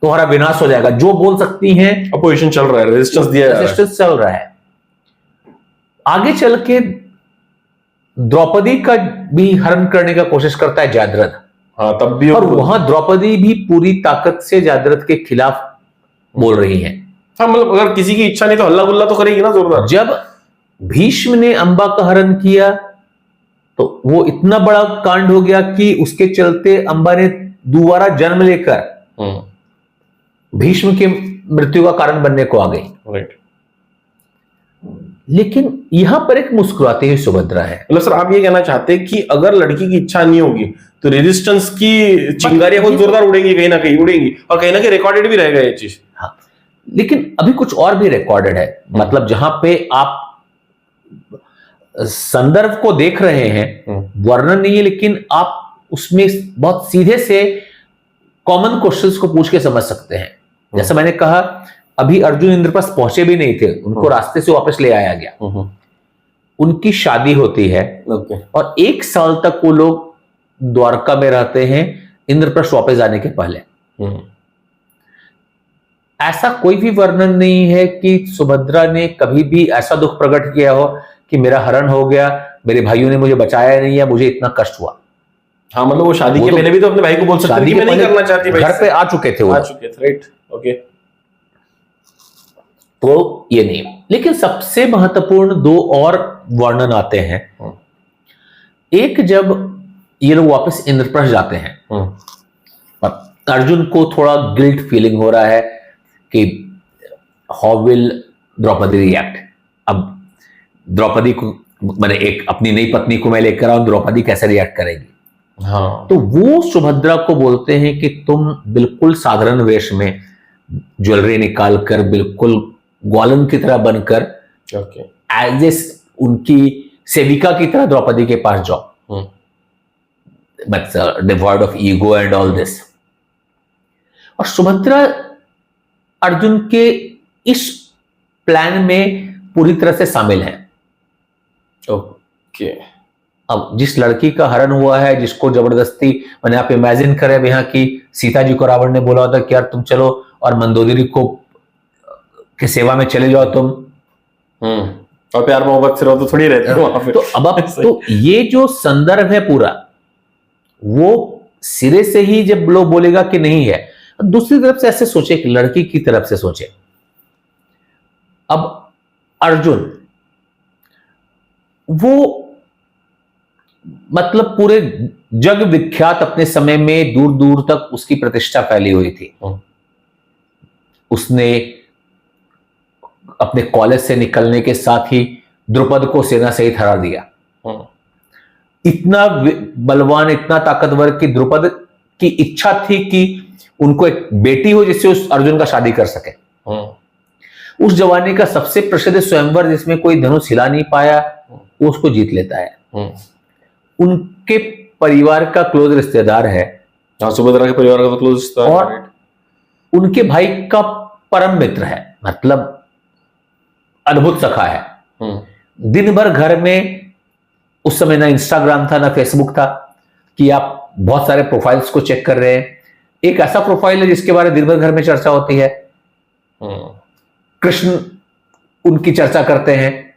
तुम्हारा विनाश हो जाएगा। जो बोल सकती हैं, अपोजिशन चल रहा है, रेजिस्टेंस दिया जा रहा है। रेजिस्टेंस चल रहा है। आगे चल के द्रौपदी का भी हरण करने का कोशिश करता है जयद्रथ। हाँ, तब भी और वहां द्रौपदी भी पूरी ताकत से जयद्रथ के खिलाफ बोल रही हैं। हाँ, मतलब अगर किसी की इच्छा नहीं तो हल्ला गुल्ला तो करेगी ना जोरदार। जब भीष्म ने अंबा का हरण किया तो वो इतना बड़ा कांड हो गया कि उसके चलते अंबा ने दोबारा जन्म लेकर भीष्म की मृत्यु का कारण बनने को आ गई। राइट। लेकिन यहां पर एक मुस्कुराती हुई सुभद्रा है। मतलब सर, आप ये कहना चाहते हैं कि अगर लड़की की इच्छा नहीं होगी तो रेजिस्टेंस की चिंगारियां बहुत जोरदार उड़ेंगी, कहीं ना कहीं उड़ेंगी, और कहीं ना कहीं रिकॉर्डेड भी रहेगा ये चीज। हाँ, लेकिन अभी कुछ और भी रिकॉर्डेड है। मतलब जहां पे आप संदर्भ को देख रहे हैं, वर्णन नहीं है, लेकिन आप उसमें बहुत सीधे से कॉमन क्वेश्चंस को पूछ के समझ सकते हैं। जैसे मैंने कहा, अभी अर्जुन इंद्रप्रस्थ पहुंचे भी नहीं थे, उनको रास्ते से वापस ले आया गया। उनकी शादी होती है और 1 साल तक वो लोग द्वारका में रहते हैं, इंद्रप्रस्थ वापस जाने के पहले। ऐसा कोई भी वर्णन नहीं है कि सुभद्रा ने कभी भी ऐसा दुख प्रकट किया हो कि मेरा हरण हो गया, मेरे भाइयों ने मुझे बचाया नहीं, या मुझे इतना कष्ट हुआ। हाँ, मतलब वो शादी के पहले भी तो अपने भाई को बोल सकते थे कि मैं नहीं करना चाहती, घर पे आ चुके थे, राइट। ओके। तो ये नहीं। लेकिन सबसे महत्वपूर्ण 2 और वर्णन आते हैं। एक, जब ये लोग वापस इंद्रप्रस्थ जाते हैं, अर्जुन को थोड़ा गिल्ट फीलिंग हो रहा है कि हाउ विल द्रौपदी रिएक्ट। अब द्रौपदी को, मैंने एक अपनी नई पत्नी को मैं लेकर आऊं, द्रौपदी कैसे रिएक्ट करेगी। हाँ। तो वो सुभद्रा को बोलते हैं कि तुम बिल्कुल साधारण वेश में ज्वेलरी निकाल कर, बिल्कुल ग्वालन की तरह बनकर, एज ए उनकी सेविका की तरह द्रौपदी के पास जाओ, but devoid of ego and all this. और सुभद्रा अर्जुन के इस प्लान में पूरी तरह से शामिल है। ओके। अब जिस लड़की का हरण हुआ है, जिसको जबरदस्ती, मैंने आप इमेजिन करें यहाँ की सीता जी को रावण ने बोला था कि यार तुम चलो और मंदोदरी को के सेवा में चले जाओ तुम, और प्यार मोहब्बत से रहो तो थोड़ी रहती है वहां पे। तो अब तो ये जो संदर्भ है पूरा, वो सिरे से ही जब लोग बोलेगा कि नहीं है। दूसरी तरफ से ऐसे सोचे, कि लड़की की तरफ से सोचे। अब अर्जुन वो मतलब पूरे जग विख्यात, अपने समय में दूर दूर तक उसकी प्रतिष्ठा फैली हुई थी। उसने अपने कॉलेज से निकलने के साथ ही द्रुपद को सेना सहित हरा दिया। इतना बलवान, इतना ताकतवर कि द्रुपद की इच्छा थी कि उनको एक बेटी हो जिससे उस अर्जुन का शादी कर सके। उस जवानी का सबसे प्रसिद्ध स्वयंवर जिसमें कोई धनुष हिला नहीं पाया, वो उसको जीत लेता है। उनके परिवार का क्लोज रिश्तेदार है हाँ, सुभद्रा के परिवार का तो क्लोज था और उनके भाई का परम मित्र है, मतलब अद्भुत सखा है। दिन भर घर में, उस समय ना इंस्टाग्राम था ना फेसबुक था कि आप बहुत सारे प्रोफाइल्स को चेक कर रहे हैं। एक ऐसा प्रोफाइल है जिसके बारे में दिन भर घर में चर्चा होती है, कृष्ण उनकी चर्चा करते हैं,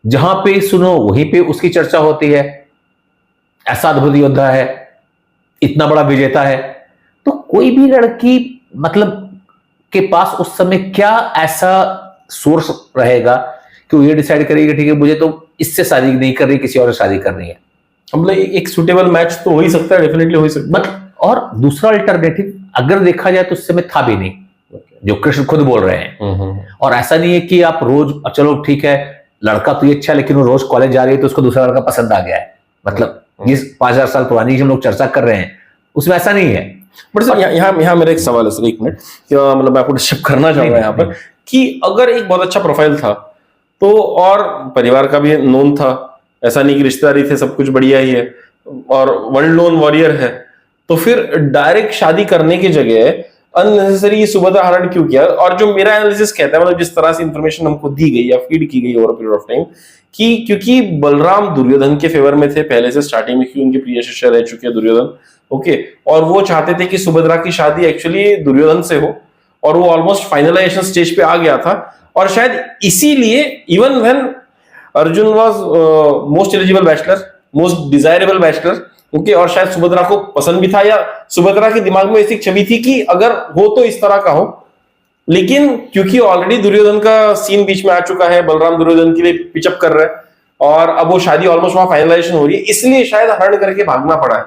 जहां पे सुनो वहीं पे उसकी चर्चा होती है। ऐसा अद्भुत योद्धा है, इतना बड़ा विजेता है। तो कोई भी लड़की मतलब के पास उस समय क्या ऐसा सोर्स रहेगा कि वो ये डिसाइड करेगी ठीक है मुझे तो इससे शादी नहीं कर रही, किसी और से शादी करनी है। मतलब एक सुटेबल मैच तो हो ही सकता है, डेफिनेटली हो ही सकता है। मतलब और दूसरा अल्टरनेटिव अगर देखा जाए तो उस समय था भी नहीं, जो कृष्ण खुद बोल रहे हैं। और ऐसा नहीं है कि आप रोज, चलो ठीक है लड़का तो ये अच्छा है लेकिन वो रोज कॉलेज जा रही है तो उसको दूसरा लड़का पसंद आ गया है, मतलब ये 5000 साल पुरानी हम लोग चर्चा कर रहे हैं, उसमें ऐसा नहीं है। बट सर यहाँ मेरा एक सवाल है सर, एक मिनट, मतलब मैं आपको डिस्टर्ब करना चाहूंगा यहाँ पर कि अगर एक बहुत अच्छा प्रोफाइल था तो, और परिवार का भी नोन था, ऐसा नहीं कि रिश्तेदारी थे, सब कुछ बढ़िया ही है और वर्ल्ड नोन वॉरियर है, तो फिर डायरेक्ट शादी करने की जगह अननेसेसरी सुभद्रा हरण क्यों किया? और जो मेरा एनालिसिस कहता है, मतलब जिस तरह से इंफॉर्मेशन हमको दी गई या फीड की गई ओवर पीरियड ऑफ टाइम, कि क्योंकि बलराम दुर्योधन के फेवर में थे पहले से, स्टार्टिंग में क्योंकि उनके प्रिय शिष्य रह चुके हैं दुर्योधन, ओके, और वो चाहते थे कि सुभद्रा की शादी एक्चुअली दुर्योधन से हो, और वो ऑलमोस्ट फाइनलाइजेशन स्टेज पे आ गया था। और शायद इसीलिए even when Arjun was most eligible bachelor, most desirable bachelor, okay, और शायद सुभद्रा को पसंद भी था, या सुभद्रा के दिमाग में ऐसी छवि थी कि अगर हो तो इस तरह का हो, लेकिन क्योंकि ऑलरेडी दुर्योधन का सीन बीच में आ चुका है, बलराम दुर्योधन के लिए पिचअप कर रहे हैं और अब वो शादी ऑलमोस्ट वहां फाइनलाइजेशन हो रही है, इसलिए शायद हरण करके भागना पड़ा है।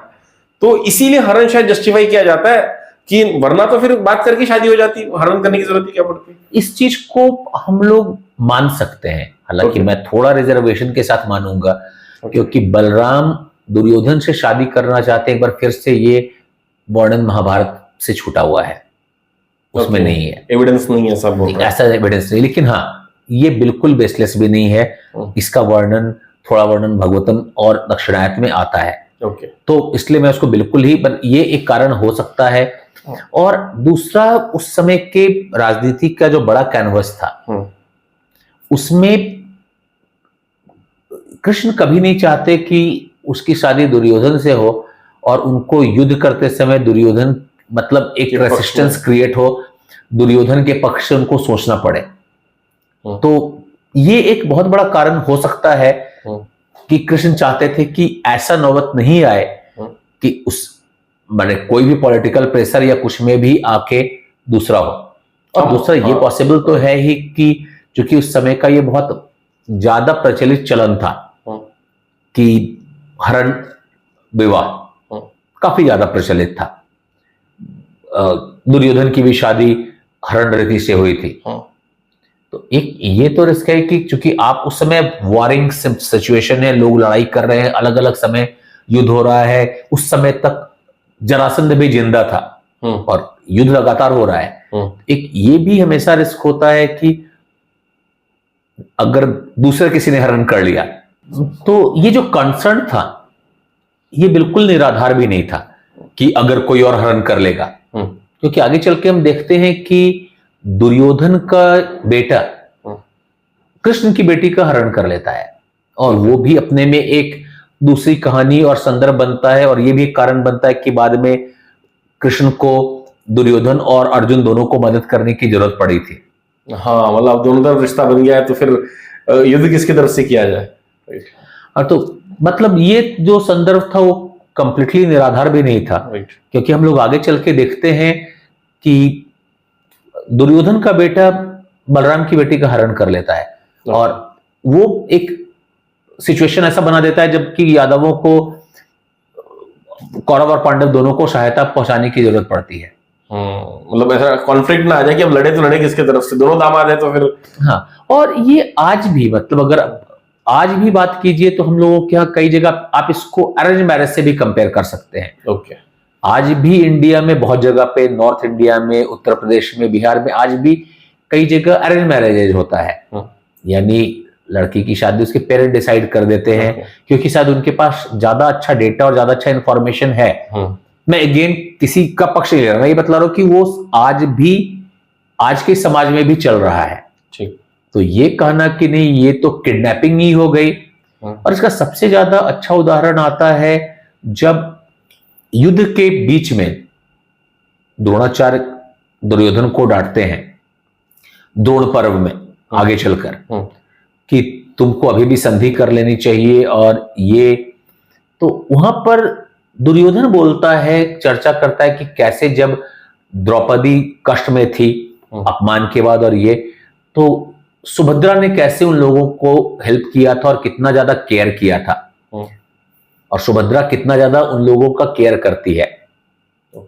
तो इसीलिए हरण शायद जस्टिफाई किया जाता है कि वरना तो फिर बात करके शादी हो जाती, हरण करने की जरूरत ही क्या पड़ती। इस चीज को हम लोग मान सकते हैं, हालांकि मैं थोड़ा रिजर्वेशन के साथ मानूंगा, क्योंकि बलराम दुर्योधन से शादी करना चाहते हैं, एक बार फिर से ये वर्णन महाभारत से छूटा हुआ है, उसमें नहीं है, एविडेंस नहीं है, सब ऐसा एविडेंस नहीं। लेकिन हाँ, ये बिल्कुल बेसलेस भी नहीं है, इसका वर्णन, थोड़ा वर्णन भगवतम और दक्षिणायत में आता है। तो इसलिए मैं उसको बिल्कुल ही, ये एक कारण हो सकता है। और दूसरा, उस समय के राजनीति का जो बड़ा कैनवस था, उसमें कृष्ण कभी नहीं चाहते कि उसकी शादी दुर्योधन से हो और उनको युद्ध करते समय दुर्योधन, मतलब एक रेसिस्टेंस क्रिएट हो, दुर्योधन के पक्ष से उनको सोचना पड़े। तो ये एक बहुत बड़ा कारण हो सकता है कि कृष्ण चाहते थे कि ऐसा नौबत नहीं आए कि उस माने कोई भी पॉलिटिकल प्रेशर या कुछ में भी आके दूसरा हो। और दूसरा ये पॉसिबल तो है ही कि क्योंकि उस समय का ये बहुत ज्यादा प्रचलित चलन था कि हरण विवाह काफी ज्यादा प्रचलित था। दुर्योधन की भी शादी हरण रीति से हुई थी। तो एक ये तो रिस्क है कि चूंकि आप उस समय वॉरिंग सिचुएशन है, लोग लड़ाई कर रहे हैं, अलग अलग समय युद्ध हो रहा है, उस समय तक जरासंध भी जिंदा था और युद्ध लगातार हो रहा है। एक ये भी हमेशा रिस्क होता है कि अगर दूसरे किसी ने हरण कर लिया, तो ये जो कंसर्न था ये बिल्कुल निराधार भी नहीं था कि अगर कोई और हरण कर लेगा, क्योंकि आगे चल के हम देखते हैं कि दुर्योधन का बेटा कृष्ण की बेटी का हरण कर लेता है, और वो भी अपने में एक दूसरी कहानी और संदर्भ बनता है। और ये भी एक कारण बनता है कि बाद में कृष्ण को दुर्योधन और अर्जुन दोनों को मदद करने की जरूरत पड़ी थी। हाँ, मतलब दोनों तरफ रिश्ता बन गया है, तो फिर युद्ध किसकी तरफ से किया जाए। और तो मतलब ये जो संदर्भ था वो कंप्लीटली निराधार भी नहीं था, क्योंकि हम लोग आगे चल के देखते हैं कि दुर्योधन का बेटा बलराम की बेटी का हरण कर लेता है, और वो एक सिचुएशन ऐसा बना देता है जबकि यादवों को, कौरव और पांडव दोनों को सहायता पहुंचाने की जरूरत पड़ती है। मतलब ऐसा कॉन्फ्लिक्ट ना आ जाए कि अब लड़े तो लड़े किसके तरफ से, दोनों दामाद है तो फिर। हाँ, और ये आज भी, मतलब अगर आज भी बात कीजिए तो हम लोगों के यहाँ कई जगह आप इसको अरेंज मैरिज से भी कंपेयर कर सकते हैं। आज भी इंडिया में बहुत जगह पे, नॉर्थ इंडिया में, उत्तर प्रदेश में, बिहार में, आज भी कई जगह अरेंज मैरिज होता है। यानी लड़की की शादी उसके पेरेंट डिसाइड कर देते हैं, क्योंकि शायद उनके पास ज्यादा अच्छा डेटा और ज्यादा अच्छा इंफॉर्मेशन है। मैं अगेन किसी का पक्ष नहीं ले रहा, ये बतला रहा हूं कि वो आज के समाज में भी चल रहा है। ठीक। तो ये कहना कि नहीं ये तो किडनैपिंग ही हो गई। और इसका सबसे ज्यादा अच्छा उदाहरण आता है जब युद्ध के बीच में द्रोणाचार्य दुर्योधन को डांटते हैं द्रोण पर्व में आगे चलकर कि तुमको अभी भी संधि कर लेनी चाहिए, और ये तो वहां पर दुर्योधन बोलता है, चर्चा करता है कि कैसे जब द्रौपदी कष्ट में थी अपमान के बाद, और ये तो सुभद्रा ने कैसे उन लोगों को हेल्प किया था और कितना ज्यादा केयर किया था, और सुभद्रा कितना ज्यादा उन लोगों का केयर करती है।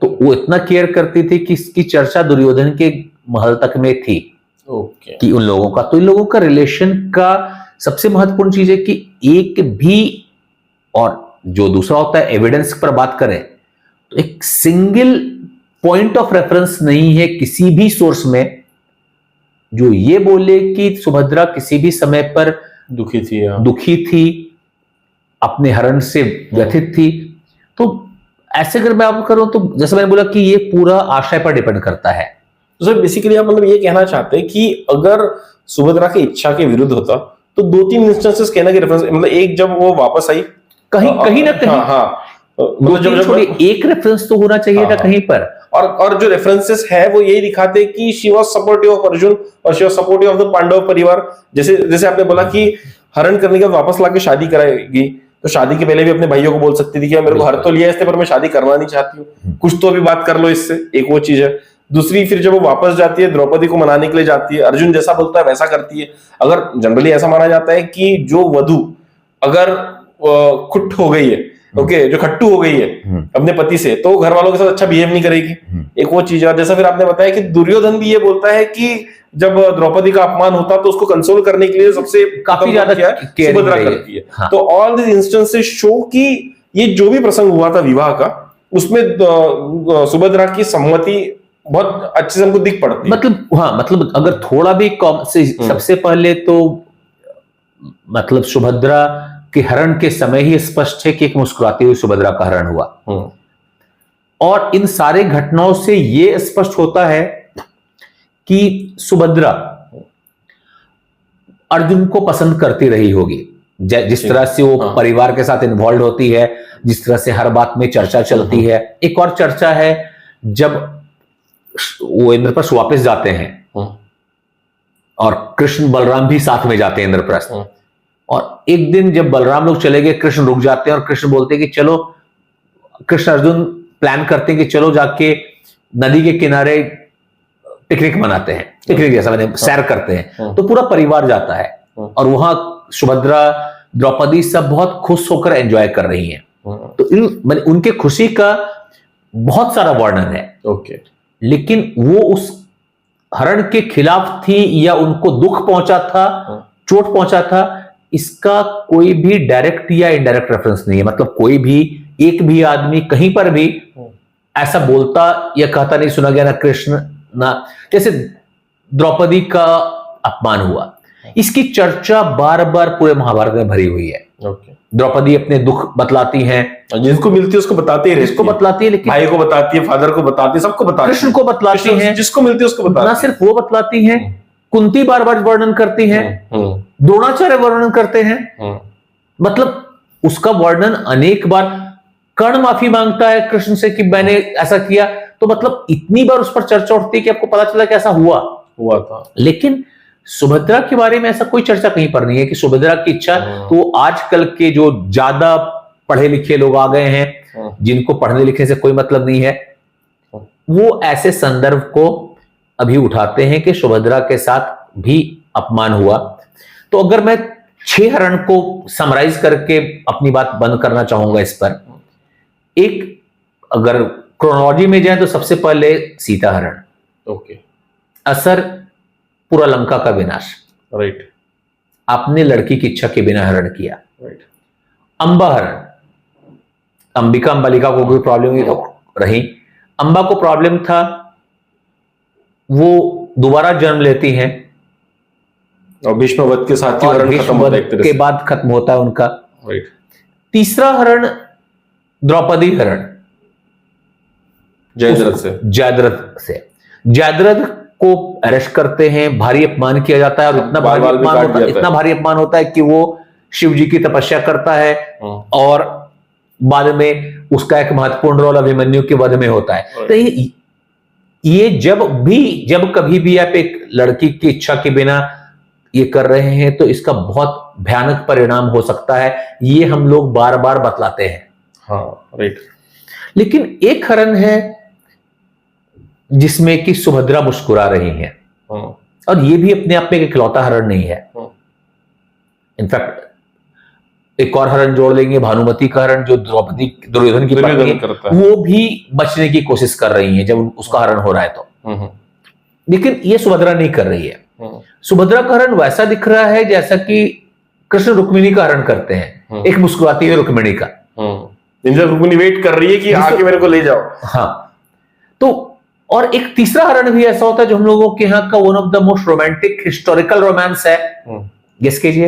तो वो इतना केयर करती थी कि इसकी चर्चा दुर्योधन के महल तक में थी कि उन लोगों का, तो इन लोगों का रिलेशन का सबसे महत्वपूर्ण चीज है कि एक भी, और जो दूसरा होता है एविडेंस पर बात करें तो एक सिंगल पॉइंट ऑफ रेफरेंस नहीं है किसी भी सोर्स में जो ये बोले कि सुभद्रा किसी भी समय पर दुखी थी, अपने हरण से व्यथित थी। तो ऐसे अगर मैं आप करूं तो जैसे मैंने बोला कि ये पूरा आशय पर डिपेंड करता है। तो सर बेसिकली आप मतलब ये कहना चाहते हैं कि अगर सुभद्रा की इच्छा के विरुद्ध होता तो 2-3 इंस्टेंसेस कहना की रेफरेंस, मतलब एक जब वो वापस आई कहीं ना कहीं, जब एक रेफरेंस तो होना चाहिए था कहीं पर, और जो रेफरेंसेस है वो यही दिखाते कि she was supportive of Arjun और she was supportive of the Pandav परिवार। जैसे आपने बोला कि हरण करने के बाद वापस लाके शादी कराएगी, तो शादी के पहले भी अपने भाइयों को बोल सकती थी कि मेरे को हर तो लिया इससे पर मैं शादी करना नहीं चाहती हूँ, कुछ तो अभी बात कर लो इससे, एक वो चीज है। दूसरी, फिर जब वो वापस जाती है द्रौपदी को मनाने के लिए जाती है, अर्जुन जैसा बोलता है वैसा करती है। अगर जनरली ऐसा माना जाता है कि जो वधु अगर खुट हो गई है, ओके, जो खट्टू हो गई है अपने पति से, तो घर वालों के साथ अच्छा बिहेव नहीं करेगी, एक वो चीज है। और जैसा फिर आपने बताया कि दुर्योधन भी ये बोलता है कि जब द्रौपदी का अपमान होता तो उसको कंसोल करने के लिए सबसे काफी ज्यादा सुभद्रा करती है। हाँ। तो ऑल दिस इंस्टेंसेस शो कि ये जो भी प्रसंग हुआ था विवाह का, उसमें सुभद्रा की सम्मति बहुत अच्छे से हमको दिख पड़ती है। मतलब अगर थोड़ा भी सबसे पहले तो मतलब सुभद्रा के हरण के समय ही स्पष्ट है कि एक मुस्कुराती हुई सुभद्रा का हरण हुआ, और इन सारे घटनाओं से यह स्पष्ट होता है कि सुभद्रा अर्जुन को पसंद करती रही होगी, जिस तरह से वो परिवार के साथ इन्वॉल्व होती है, जिस तरह से हर बात में चर्चा चलती है। एक और चर्चा है जब वो इंद्रप्रस्थ वापस जाते हैं और कृष्ण बलराम भी साथ में जाते हैं इंद्रप्रस्थ, और एक दिन जब बलराम लोग चले गए कृष्ण रुक जाते हैं और कृष्ण बोलते हैं कि चलो, कृष्ण अर्जुन प्लान करते हैं कि चलो जाके नदी के किनारे पिकनिक मनाते हैं, पिकनिक जैसा मैंने सैर करते हैं। तो पूरा परिवार जाता है और वहां सुभद्रा द्रौपदी सब बहुत खुश होकर एंजॉय कर रही हैं। तो उनके खुशी का बहुत सारा वर्णन है, लेकिन वो उस हरण के खिलाफ थी या उनको दुख पहुंचा था, चोट पहुंचा था, इसका कोई भी डायरेक्ट या इनडायरेक्ट रेफरेंस नहीं है। मतलब कोई भी एक भी आदमी कहीं पर भी ऐसा बोलता या कहता नहीं सुना गया, ना कृष्ण ना, जैसे द्रौपदी का अपमान हुआ, इसकी चर्चा बार बार पूरे महाभारत में भरी हुई है। द्रौपदी अपने दुख बतलाती हैं, जिसको मिलती है उसको बताती है, जिसको बतलाती है, लेकिन भाई को बताती है, फादर को बताती है, सबको बताती है, कृष्ण को बतलाती हैं, जिसको मिलती है उसको बताती है। ना सिर्फ वो बतलाती हैं, कुंती बार बार वर्णन करती हैं, द्रोणाचार्य वर्णन करते हैं, मतलब उसका वर्णन अनेक बार। कर्ण माफी मांगता है कृष्ण से कि मैंने ऐसा किया, तो मतलब इतनी बार उस पर चर्चा उठती है कि आपको पता चला कि ऐसा हुआ था। लेकिन सुभद्रा के बारे में ऐसा कोई चर्चा कहीं पर नहीं है कि सुभद्रा की इच्छा। तो आजकल के जो ज्यादा पढ़े लिखे लोग आ गए हैं, जिनको पढ़ने लिखने से कोई मतलब नहीं है, वो ऐसे संदर्भ को अभी उठाते हैं कि सुभद्रा के साथ भी अपमान हुआ। तो अगर मैं 6 हरण को समराइज करके अपनी बात बंद करना चाहूंगा इस पर, एक अगर क्रोनोलॉजी में जाए तो सबसे पहले सीता हरण, असर पूरा लंका का विनाश, राइट, आपने लड़की की इच्छा के बिना हरण किया, राइट। अंबा हरण, अंबिका अंबालिका को कोई प्रॉब्लम रही, अंबा को प्रॉब्लम था, वो दोबारा जन्म लेती हैं, और भीष्मवध के साथ ही और हरण खत्म होता है एक तरह के से। बाद खत्म होता है उनका। राइट। तीसरा हरण द्रौपदी हरण, जयद्रथ से। जयद्रथ से। जयद्रथ को अरेस्ट करते हैं, भारी अपमान किया जाता है, और इतना बाल भारी बाल भी अपमान काट होता दिया है, था। इतना भारी अपमान होता है कि वो शिव जी की तपस्या करता है, और बाद में उसका एक महत्वपूर्ण रोल अभिमन्यु के वध में होता है। तो ये जब कभी भी आप एक लड़की की इच्छा के बिना ये कर रहे हैं तो इसका बहुत भयानक परिणाम हो सकता है, ये हम लोग बार बार बतलाते हैं। हाँ, राइट। लेकिन एक हरण है जिसमें कि सुभद्रा मुस्कुरा रही हैं, और ये भी अपने आप में एक इकलौता हरण नहीं है। इनफैक्ट एक और हरण जोड़ लेंगे, भानुमति का हरण, जो द्रौपदी दुर्योधन की पत्नी है, वो भी बचने की कोशिश कर रही है जब उसका हरण हो रहा है तो। लेकिन ये सुभद्रा नहीं कर रही है। सुभद्रा का हरण वैसा दिख रहा है जैसा कि कृष्ण रुक्मिणी का हरण करते हैं, एक मुस्कुराती हुई रुक्मिणी का। रुक्मिणी वेट कर रही है कि आके मेरे को ले जाओ। हाँ, तो और एक तीसरा हरण भी ऐसा होता है जो हम लोगों के यहाँ का one of the most romantic historical romance है। गेस कीजिए,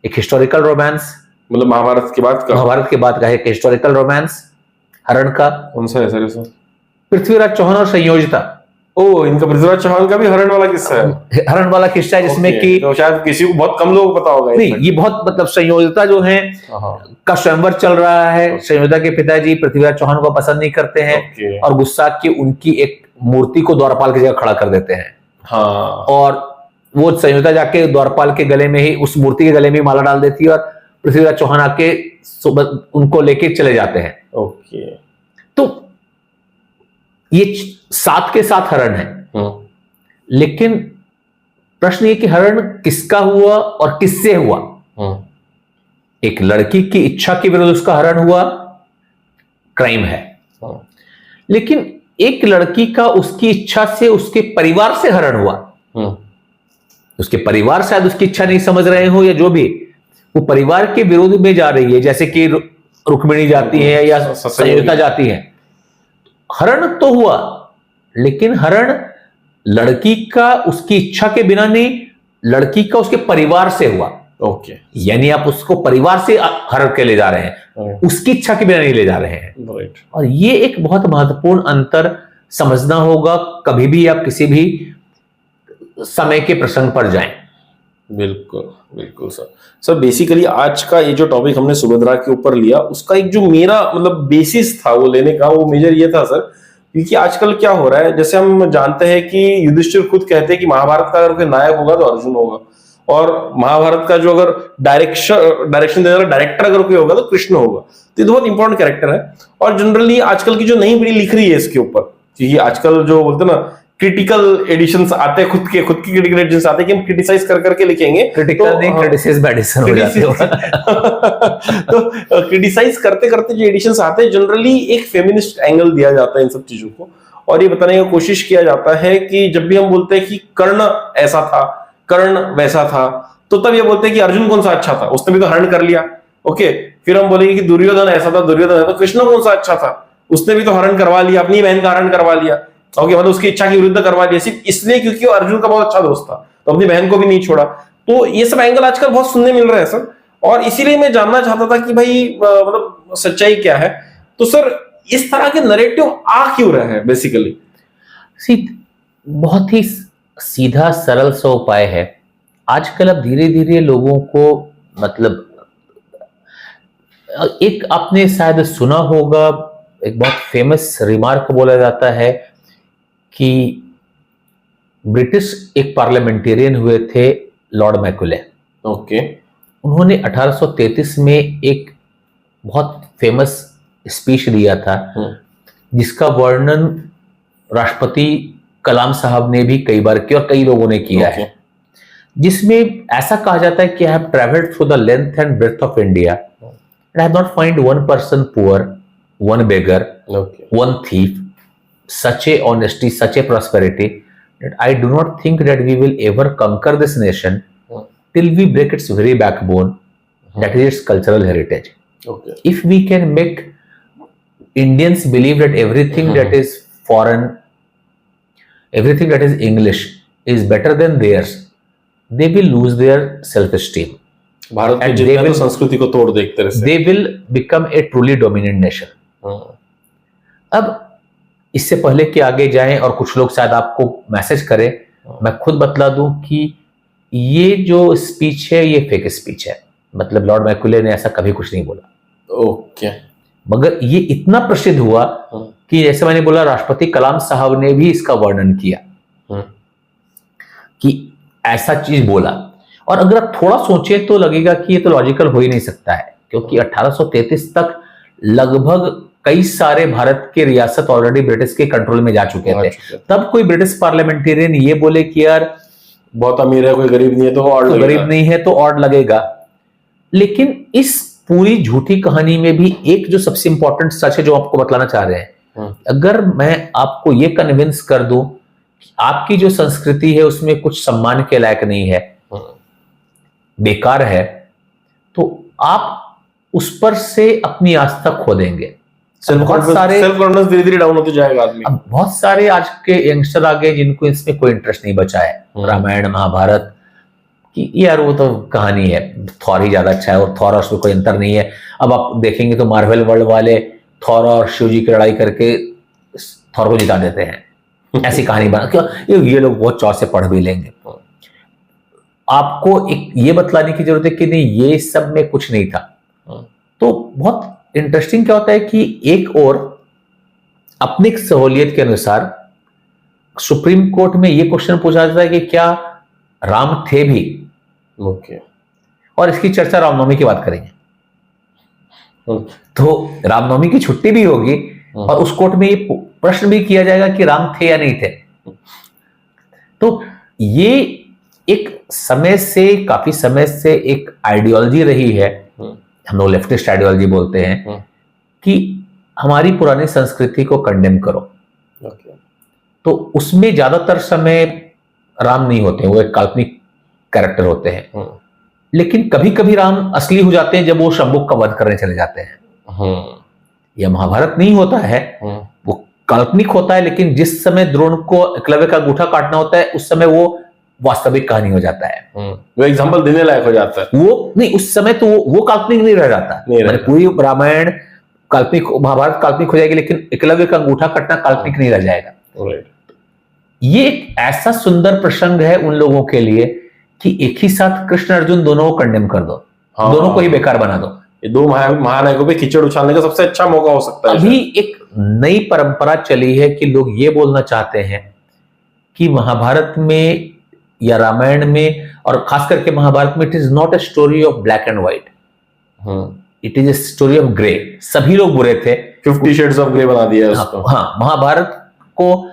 एक हिस्टोरिकल रोमांस, मतलब महाभारत के बाद का। महाभारत के बाद का है एक हिस्टोरिकल रोमांस हरण का। कौन सा है सर इसमें? पृथ्वीराज चौहान और संयोजिता। ओ, इनका पृथ्वीराज चौहान का भी हरण वाला किस्सा है। हरण वाला किस्सा है जिसमें कि तो शायद किसी को, बहुत कम लोगों को पता होगा। नहीं, ये बहुत मतलब संयोजिता जो है का स्वयंवर चल रहा है। संयोजिता के पिताजी पृथ्वीराज चौहान को पसंद नहीं करते हैं, और गुस्सा के उनकी एक मूर्ति को द्वारपाल की जगह खड़ा कर देते हैं। हाँ। और वो संयोजिता जाके द्वारपाल के गले में ही, उस मूर्ति के गले में माला डाल देती है, और पृथ्वीराज चौहान आके उनको लेके चले जाते हैं। ओके। तो ये 7 के 7 हरण है। लेकिन प्रश्न ये कि हरण किसका हुआ और किससे हुआ? एक लड़की की इच्छा के विरुद्ध उसका हरण हुआ, क्राइम है। लेकिन एक लड़की का उसकी इच्छा से उसके परिवार से हरण हुआ। उसके परिवार शायद उसकी इच्छा नहीं समझ रहे हो, या जो भी, वो परिवार के विरोध में जा रही है, जैसे कि रुक्मिणी जाती है या संयोजिता जाती है। हरण तो हुआ, लेकिन हरण लड़की का उसकी इच्छा के बिना नहीं, लड़की का उसके परिवार से हुआ। ओके। यानी आप उसको परिवार से हरण के ले जा रहे हैं, उसकी इच्छा के बिना नहीं ले जा रहे हैं। और ये एक बहुत महत्वपूर्ण अंतर समझना होगा कभी भी आप किसी भी समय के प्रसंग पर जाएं। बिल्कुल बिल्कुल सर बेसिकली आज का ये जो टॉपिक हमने सुभद्रा के ऊपर लिया, उसका एक जो मेरा मतलब बेसिस था वो लेने का, वो मेजर ये था सर, क्योंकि आजकल क्या हो रहा है, जैसे हम जानते हैं कि युधिष्ठिर खुद कहते हैं कि महाभारत का अगर कोई नायक होगा तो अर्जुन होगा, और महाभारत का जो अगर डायरेक्शन देने वाला डायरेक्टर अगर कोई होगा तो कृष्ण होगा। तो ये बहुत इंपॉर्टेंट कैरेक्टर है। और जनरली आजकल की जो नई पीढ़ी लिख रही है इसके ऊपर, क्योंकि आजकल जो बोलते हैं ना क्रिटिकल एडिशंस आते हैं, खुद के क्रिटिकल एडिशंस आते हैं कि हम क्रिटिसाइज कर करके लिखेंगे। क्रिटिकल नहीं, क्रिटिसाइज एडिशन हो जाते हैं। तो क्रिटिसाइज करते करते जो एडिशंस आते हैं, जनरली एक फेमिनिस्ट एंगल दिया जाता है इन सब चीजों को, और ये बताने की कोशिश किया जाता है कि जब भी हम बोलते हैं कि कर्ण ऐसा था, कर्ण वैसा था, तो तब ये बोलते हैं कि अर्जुन कौन सा अच्छा था, उसने भी तो हरण कर लिया। ओके, फिर हम बोलेंगे कि दुर्योधन ऐसा था, दुर्योधन है, तो कृष्ण कौन सा अच्छा था, उसने भी तो हरण करवा लिया, अपनी बहन का हरण करवा लिया। ओके, मतलब उसकी इच्छा के विरुद्ध करवा दिया, सिर्फ इसलिए क्योंकि वो अर्जुन का बहुत अच्छा दोस्त था, तो अपनी बहन को भी नहीं छोड़ा। तो ये सब एंगल आजकल बहुत सुनने मिल रहे हैं सर, और इसीलिए मैं जानना चाहता था कि भाई मतलब सच्चाई क्या है। तो सर इस तरह के नैरेटिव आ क्यों रहे हैं बेसिकली? बहुत ही सीधा सरल सा उपाय है। आजकल अब धीरे धीरे लोगों को मतलब एक आपने शायद सुना होगा, एक बहुत फेमस रिमार्क बोला जाता है कि ब्रिटिश एक पार्लियामेंटेरियन हुए थे लॉर्ड मैकुले। ओके। उन्होंने 1833 में एक बहुत फेमस स्पीच दिया था, जिसका वर्णन राष्ट्रपति कलाम साहब ने भी कई बार किया और कई लोगों ने किया है, जिसमें ऐसा कहा जाता है कि I have travelled through the length and breadth of India and I have not find one person poor, one beggar, one thief, such a honesty, such a prosperity that I do not think that we will ever conquer this nation till we break its very backbone, that is its cultural heritage. Okay. If we can make Indians believe that everything that is foreign, everything that is English is better than theirs, they will lose their self esteem, Bharat की And जितना they तो will- संस्कृति को तोड़ दे एक तरह से। They will become a truly dominant nation. अब इससे पहले कि आगे जाएं और कुछ लोग शायद आपको मैसेज करें, मैं खुद बतला दूं कि ये जो स्पीच है ये फेक स्पीच है। मतलब लॉर्ड मैकुले ने ऐसा कभी कुछ नहीं बोला। ओके। मगर ये इतना प्रसिद्ध हुआ कि जैसे मैंने बोला, राष्ट्रपति कलाम साहब ने भी इसका वर्णन किया कि ऐसा चीज बोला। और अगर आप थोड़ा सोचें तो लगेगा कि ये तो लॉजिकल हो ही नहीं सकता है, क्योंकि 1833 तक लगभग कई सारे भारत के रियासत ऑलरेडी ब्रिटिश के कंट्रोल में जा चुके थे। तब कोई ब्रिटिश पार्लियामेंटेरियन ये बोले कि यार बहुत अमीर है कोई गरीब नहीं है तो और लगेगा। गरीब नहीं है तो और लगेगा। लेकिन इस पूरी झूठी कहानी में भी एक जो सबसे इंपॉर्टेंट सच है जो आपको बतलाना चाह रहे हैं, अगर मैं आपको ये कन्विंस कर दूं कि आपकी जो संस्कृति है उसमें कुछ सम्मान के लायक नहीं है, बेकार है, तो आप उस पर से अपनी आस्था खो देंगे। सेल्फ कॉन्फिडेंस धीरे धीरे डाउन होते जाएगा आदमी। अब बहुत सारे आज के यंगस्टर आ गए जिनको इसमें कोई इंटरेस्ट नहीं बचा है। रामायण महाभारत कि यार वो तो कहानी है, थॉर ही ज्यादा अच्छा है और थॉर और उसमें कोई अंतर नहीं है। अब आप देखेंगे तो मार्वल वर्ल्ड वाले थॉर और शिव जी की लड़ाई करके थॉर को जिता देते हैं। ऐसी कहानी बना क्यों, ये लोग बहुत चौथ से पढ़ भी लेंगे। आपको एक ये बतलाने की जरूरत है कि नहीं ये सब में कुछ नहीं था। तो बहुत इंटरेस्टिंग क्या होता है कि एक और अपनी सहूलियत के अनुसार सुप्रीम कोर्ट में ये क्वेश्चन पूछा जाता है कि क्या राम थे भी। ओके। और इसकी चर्चा रामनवमी की बात करेंगे। तो रामनवमी की छुट्टी भी होगी और उस कोर्ट में ये प्रश्न भी किया जाएगा कि राम थे या नहीं थे। तो ये एक समय से, काफी समय से एक आइडियोलॉजी रही है, हम लोग लेफ्टिस्ट आइडियोलॉजी बोलते हैं, कि हमारी पुरानी संस्कृति को कंडेम करो। तो उसमें ज्यादातर समय राम नहीं होते, वो एक काल्पनिक कैरेक्टर होते हैं। लेकिन कभी कभी राम असली हो जाते हैं जब वो शंबुक का वध करने चले जाते हैं। यह महाभारत नहीं होता है, वो काल्पनिक होता है, लेकिन जिस समय द्रोण को एकलव्य का अंगूठा काटना होता है उस समय वो वास्तविक कहानी हो जाता है। वो एग्जाम्पल देने लायक हो जाता है। वो नहीं, उस समय तो वो काल्पनिक नहीं रह जाता। पूरी रामायण काल्पनिक, महाभारत काल्पनिक हो जाएगी, लेकिन एकलव्य का अंगूठा कटना काल्पनिक नहीं रह जाएगा। ये एक ऐसा सुंदर प्रसंग है उन लोगों के लिए कि एक ही साथ कृष्ण अर्जुन दोनों को कंडेम कर दो, दोनों को ही बेकार बना दो। ये दो महानायकों पे कीचड़ उछालने का सबसे अच्छा मौका हो सकता है। अभी एक नई परंपरा चली है कि लोग ये बोलना चाहते हैं कि महाभारत में या रामायण में, और खास करके महाभारत में, it is not a story of black and white, it is a story of grey. सभी लोग बुरे थे, 50 शेड्स ऑफ ग्रे बना दिया उसको। हाँ, महाभारत को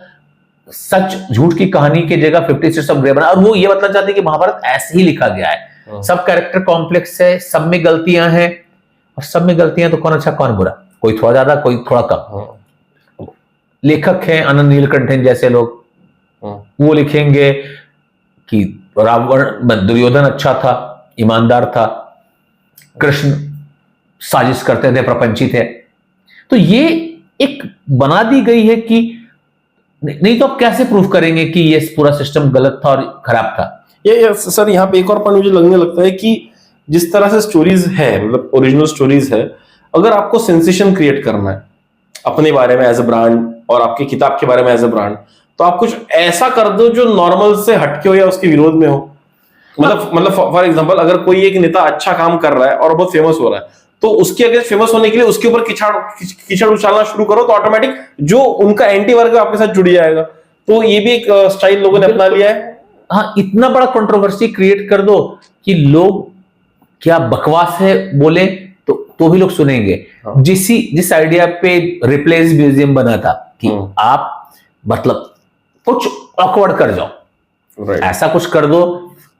सच झूठ की कहानी की जगह 50 शेड्स ऑफ ग्रे बना। और वो ये बताना चाहते हैं कि महाभारत ऐसे ही लिखा गया है, सब कैरेक्टर कॉम्प्लेक्स है, सब में गलतियां हैं, और सब में गलतियां तो कौन अच्छा कौन बुरा, कोई थोड़ा ज्यादा कोई थोड़ा कम। लेखक हैं आनंद नीलकंठन जैसे लोग, वो लिखेंगे कि रावण, दुर्योधन अच्छा था, ईमानदार था, कृष्ण साजिश करते थे, प्रपंची थे। तो ये एक बना दी गई है कि नहीं तो आप कैसे प्रूव करेंगे कि ये पूरा सिस्टम गलत था और खराब था। ये सर यहाँ पे एक और पॉइंट मुझे लगने लगता है कि जिस तरह से स्टोरीज है, मतलब ओरिजिनल स्टोरीज है, अगर आपको सेंसेशन क्रिएट करना है अपने बारे में एज अ ब्रांड और आपकी किताब के बारे में एज अ ब्रांड, तो आप कुछ ऐसा कर दो जो नॉर्मल से हटके हो या उसके विरोध में हो। मतलब फॉर एग्जांपल, अगर कोई एक नेता अच्छा काम कर रहा है और बहुत फेमस हो रहा है, तो उसके अगर फेमस होने के लिए उसके ऊपर कीचड़ उछालना शुरू करो, तो ऑटोमेटिक जो उनका एंटी वर्ग है आपके साथ जुड़ जाएगा। तो ये भी एक स्टाइल लोगों ने अपना लिया है। हाँ, इतना बड़ा कंट्रोवर्सी क्रिएट कर दो कि लोग क्या बकवास है बोले तो भी लोग सुनेंगे। जिस आइडिया पे रिप्लेस म्यूजियम बना था कि आप मतलब कुछ ऑकवर्ड कर जाओ, ऐसा कुछ कर दो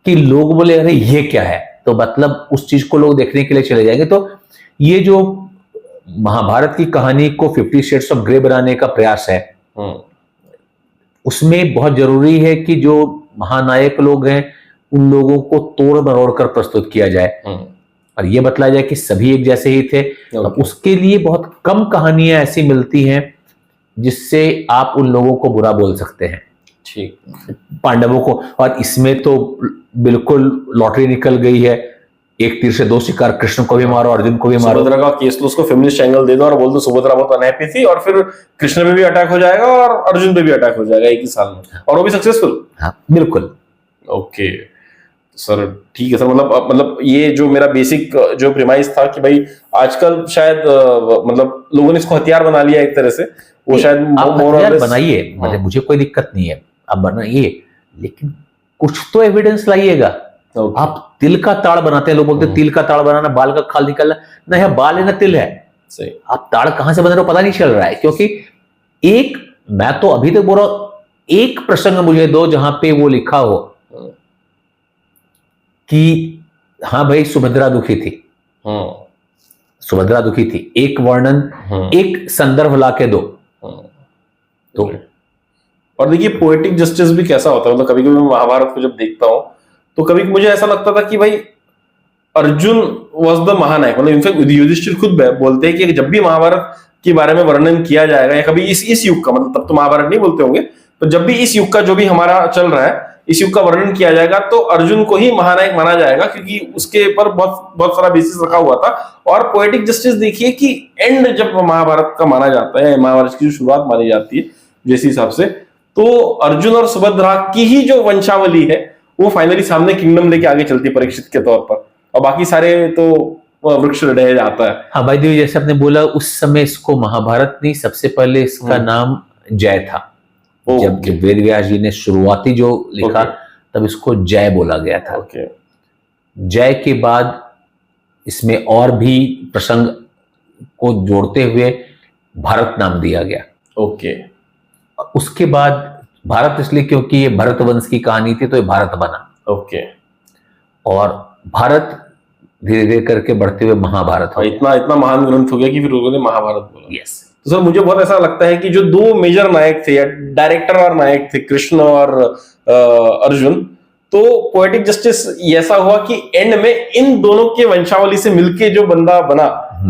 कि लोग बोले अरे ये क्या है, तो मतलब उस चीज को लोग देखने के लिए चले जाएंगे। तो ये जो महाभारत की कहानी को 50 शेड्स ऑफ ग्रे बनाने का प्रयास है, उसमें बहुत जरूरी है कि जो महानायक लोग हैं उन लोगों को तोड़ मरोड़ कर प्रस्तुत किया जाए और ये बतलाया जाए कि सभी एक जैसे ही थे। उसके लिए बहुत कम कहानियां ऐसी मिलती हैं जिससे आप उन लोगों को बुरा बोल सकते हैं। ठीक। पांडवों को। और इसमें तो बिल्कुल लॉटरी निकल गई है, एक तीर से दो शिकार, कृष्ण को भी मारो अर्जुन को भी मारो। सुभद्रा का केस लो, उसको फेमिनिस्ट एंगल दे दो और बोल दो सुभद्रा बहुत अनहैप्पी थी, और फिर कृष्ण पे भी अटैक हो जाएगा और अर्जुन पे भी अटैक हो जाएगा एक ही साल में, और वो भी सक्सेसफुल। हाँ बिल्कुल। ओके सर, ठीक है सर। मतलब ये जो मेरा बेसिक जो प्रीमाइस था कि भाई आजकल शायद मतलब लोगों ने इसको हथियार बना लिया एक तरह से, वो शायद आप हथियार बनाइए, मतलब मुझे कोई दिक्कत नहीं है, आप बनाइए, लेकिन कुछ तो एविडेंस लाइएगा। आप तिल का ताड़ बनाते हैं, लोग बोलते हैं तिल का ताड़ बनाना, बाल का खाल निकालना, ना है बाल है ना तिल है। सही। आप ताड़ कहां से बना रहे हो पता नहीं चल रहा है, क्योंकि एक, मैं तो अभी तक बोल रहा हूं, एक प्रसंग मुझे दो जहां पे वो लिखा हो कि हाँ भाई सुभद्रा दुखी थी, सुभद्रा दुखी थी, एक वर्णन, एक संदर्भ लाके दो। तो और देखिए पोएटिक जस्टिस भी कैसा होता है, मतलब कभी कभी मैं महाभारत को जब देखता हूं तो कभी मुझे ऐसा लगता था कि भाई अर्जुन वॉज द महानायक, मतलब इनफैक्ट युधिष्ठिर खुद बोलते हैं कि जब भी महाभारत के बारे में वर्णन किया जाएगा, या कभी इस युग का, मतलब तब तो महाभारत नहीं बोलते होंगे, तो जब भी इस युग का जो भी हमारा चल रहा है, इस युग का वर्णन किया जाएगा तो अर्जुन को ही महानायक माना जाएगा, क्योंकि उसके पर बहुत सारा बेसिस रखा हुआ था। और पोएटिक जस्टिस देखिए कि एंड जब महाभारत का माना जाता है, महाभारत की जो शुरुआत मानी जाती है जिस हिसाब से, तो अर्जुन और सुभद्रा की ही जो वंशावली है वो फाइनली सामने किंगडम लेके आगे चलती है परीक्षित के तौर पर, और बाकी सारे तो वृक्ष रह जाता है। हाँ भाई देवी, जैसे आपने बोला उस समय इसको महाभारत नहीं, सबसे पहले इसका नाम जय था। जब वेद व्यास जी ने शुरुआती जो लिखा तब इसको जय बोला गया था। जय के बाद इसमें और भी प्रसंग को जोड़ते हुए भारत नाम दिया गया। उसके बाद भारत इसलिए क्योंकि ये भरत वंश की कहानी थी तो ये भारत बना। और भारत धीरे धीरे करके बढ़ते हुए महाभारत हो गया। इतना महान ग्रंथ हो गया कि फिर लोगों ने महाभारत बोला। यस। तो सर मुझे बहुत ऐसा लगता है कि जो दो मेजर नायक थे या डायरेक्टर और नायक थे, कृष्ण और अर्जुन, तो पोएटिक जस्टिस ऐसा हुआ कि एंड में इन दोनों के वंशावली से मिलके जो बंदा बना,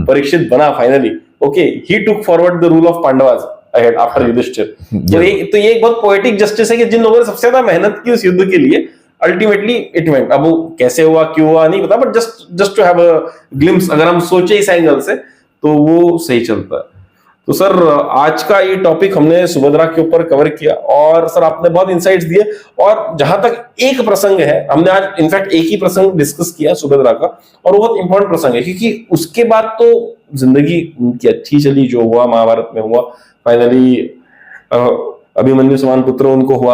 परीक्षित बना finally, he took forward the rule of Pandavas ahead after Yudhishthir. तो ये एक बहुत पोएटिक जस्टिस है कि जिन लोगों ने सबसे ज्यादा मेहनत की उस युद्ध के लिए, अल्टीमेटली इट वेंट। अब वो कैसे हुआ क्यों हुआ नहीं पता, but just to have a glimpse, अगर हम सोचे इस एंगल से तो वो सही चलता है। तो सर आज का ये टॉपिक हमने सुभद्रा के ऊपर कवर किया, और सर आपने बहुत इंसाइट्स दिए। और जहां तक एक प्रसंग है, हमने आज इनफैक्ट एक ही प्रसंग डिस्कस किया सुभद्रा का, और वो बहुत इंपॉर्टेंट प्रसंग है क्योंकि उसके बाद तो जिंदगी उनकी अच्छी चली, जो हुआ महाभारत में हुआ। फाइनली अभिमन्यु समान पुत्र उनको हुआ।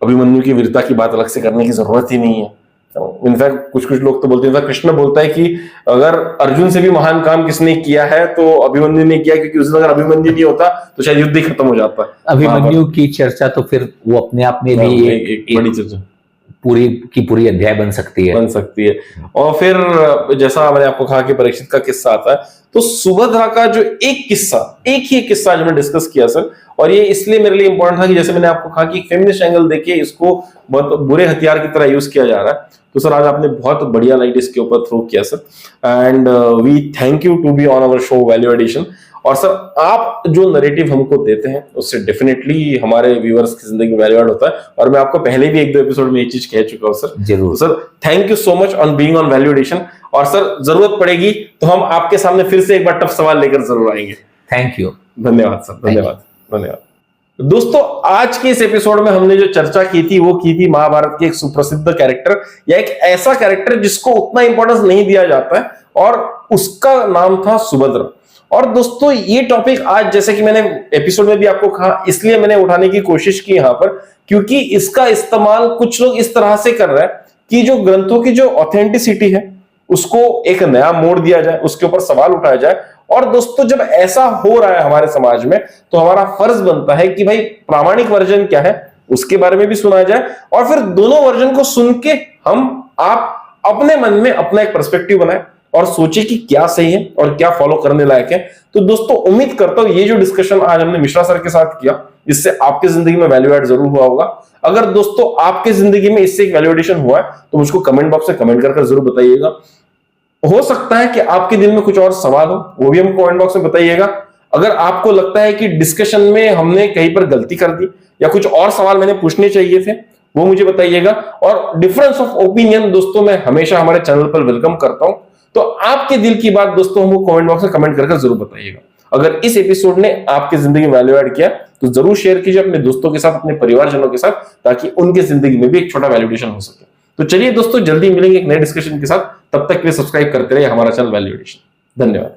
अभिमन्यु की वीरता की बात अलग से करने की जरूरत ही नहीं है। इनफैक्ट कुछ लोग तो बोलते हैं, कृष्ण बोलता है कि अगर अर्जुन से भी महान काम किसने किया है तो अभिमन्यु ने किया, क्योंकि उस दिन अगर अभिमन्यु नहीं होता तो शायद युद्ध ही खत्म हो जाता। अभिमन्यु की चर्चा तो फिर वो अपने आप में भी एक बड़ी चर्चा, पूरी अध्याय बन सकती है। और फिर जैसा मैंने आपको कहा कि परीक्षित का किस्सा आता है, तो सुभद्रा का जो एक ही किस्सा जो मैंने डिस्कस किया सर, और ये इसलिए मेरे लिए इंपॉर्टेंट था कि जैसे मैंने आपको कहा कि फेमिनिस्ट एंगल देके इसको बहुत बुरे हथियार की तरह यूज किया जा रहा है, तो सर आज आपने बहुत बढ़िया लाइट इसके ऊपर थ्रो किया sir, and we thank you to be on our show value addition. और सर आप जो नरेटिव हमको देते हैं उससे डेफिनेटली हमारे व्यूअर्स की जिंदगी में वैल्यू ऐड होता है, और मैं आपको पहले भी 1-2 एपिसोड में ये चीज कह चुका हूँ सर। जरूर sir, thank you so much on being on value addition. और सर जरूरत पड़ेगी तो हम आपके सामने फिर से एक बार टफ सवाल लेकर जरूर आएंगे। Thank you. धन्यवाद सर, धन्यवाद। दोस्तों आज के इस एपिसोड में हमने जो चर्चा की थी वो की थी महाभारत के एक सुप्रसिद्ध कैरेक्टर, या एक ऐसा कैरेक्टर जिसको उतना इंपॉर्टेंस नहीं दिया जाता है, और उसका नाम था सुभद्रा। और दोस्तों ये टॉपिक आज, जैसे कि मैंने एपिसोड में भी आपको कहा, इसलिए मैंने उठाने की कोशिश की यहां पर क्योंकि इसका इस्तेमाल कुछ लोग इस तरह से कर रहे हैं कि जो ग्रंथों की जो ऑथेंटिसिटी है उसको एक नया मोड़ दिया जाए, उसके ऊपर सवाल उठाया जाए। और दोस्तों जब ऐसा हो रहा है हमारे समाज में तो हमारा फर्ज बनता है कि भाई प्रामाणिक वर्जन क्या है उसके बारे में भी सुना जाए, और फिर दोनों वर्जन को सुन के आप अपने मन में अपना एक पर्सपेक्टिव बनाए और सोचे कि क्या सही है और क्या फॉलो करने लायक है। तो दोस्तों उम्मीद करता हूं ये जो डिस्कशन आज हमने मिश्रा सर के साथ किया इससे आपकी जिंदगी में वैल्यू एड जरूर हुआ होगा। अगर दोस्तों आपके जिंदगी में इससे एक वैल्यू एडिशन हुआ है तो मुझको कमेंट बॉक्स में कमेंट कर जरूर बताइएगा। हो सकता है कि आपके दिल में कुछ और सवाल हो, वो भी हमको कमेंट बॉक्स में बताइएगा। अगर आपको लगता है कि डिस्कशन में हमने कहीं पर गलती कर दी या कुछ और सवाल मैंने पूछने चाहिए थे वो मुझे बताइएगा। और डिफरेंस ऑफ ओपिनियन दोस्तों मैं हमेशा हमारे चैनल पर वेलकम करता हूं, तो आपके दिल की बात दोस्तों हमको कमेंट बॉक्स में कमेंट करके जरूर बताइएगा। अगर इस एपिसोड ने आपकी जिंदगी में वैल्यू ऐड किया तो जरूर शेयर कीजिए अपने दोस्तों के साथ, अपने परिवारजनों के साथ, ताकि उनके जिंदगी में भी एक छोटा वैल्यूएशन हो सके। तो चलिए दोस्तों, जल्दी मिलेंगे एक नए डिस्कशन के साथ, तब तक के लिए सब्सक्राइब करते रहिए हमारा चैनल वैल्यूएशन। धन्यवाद।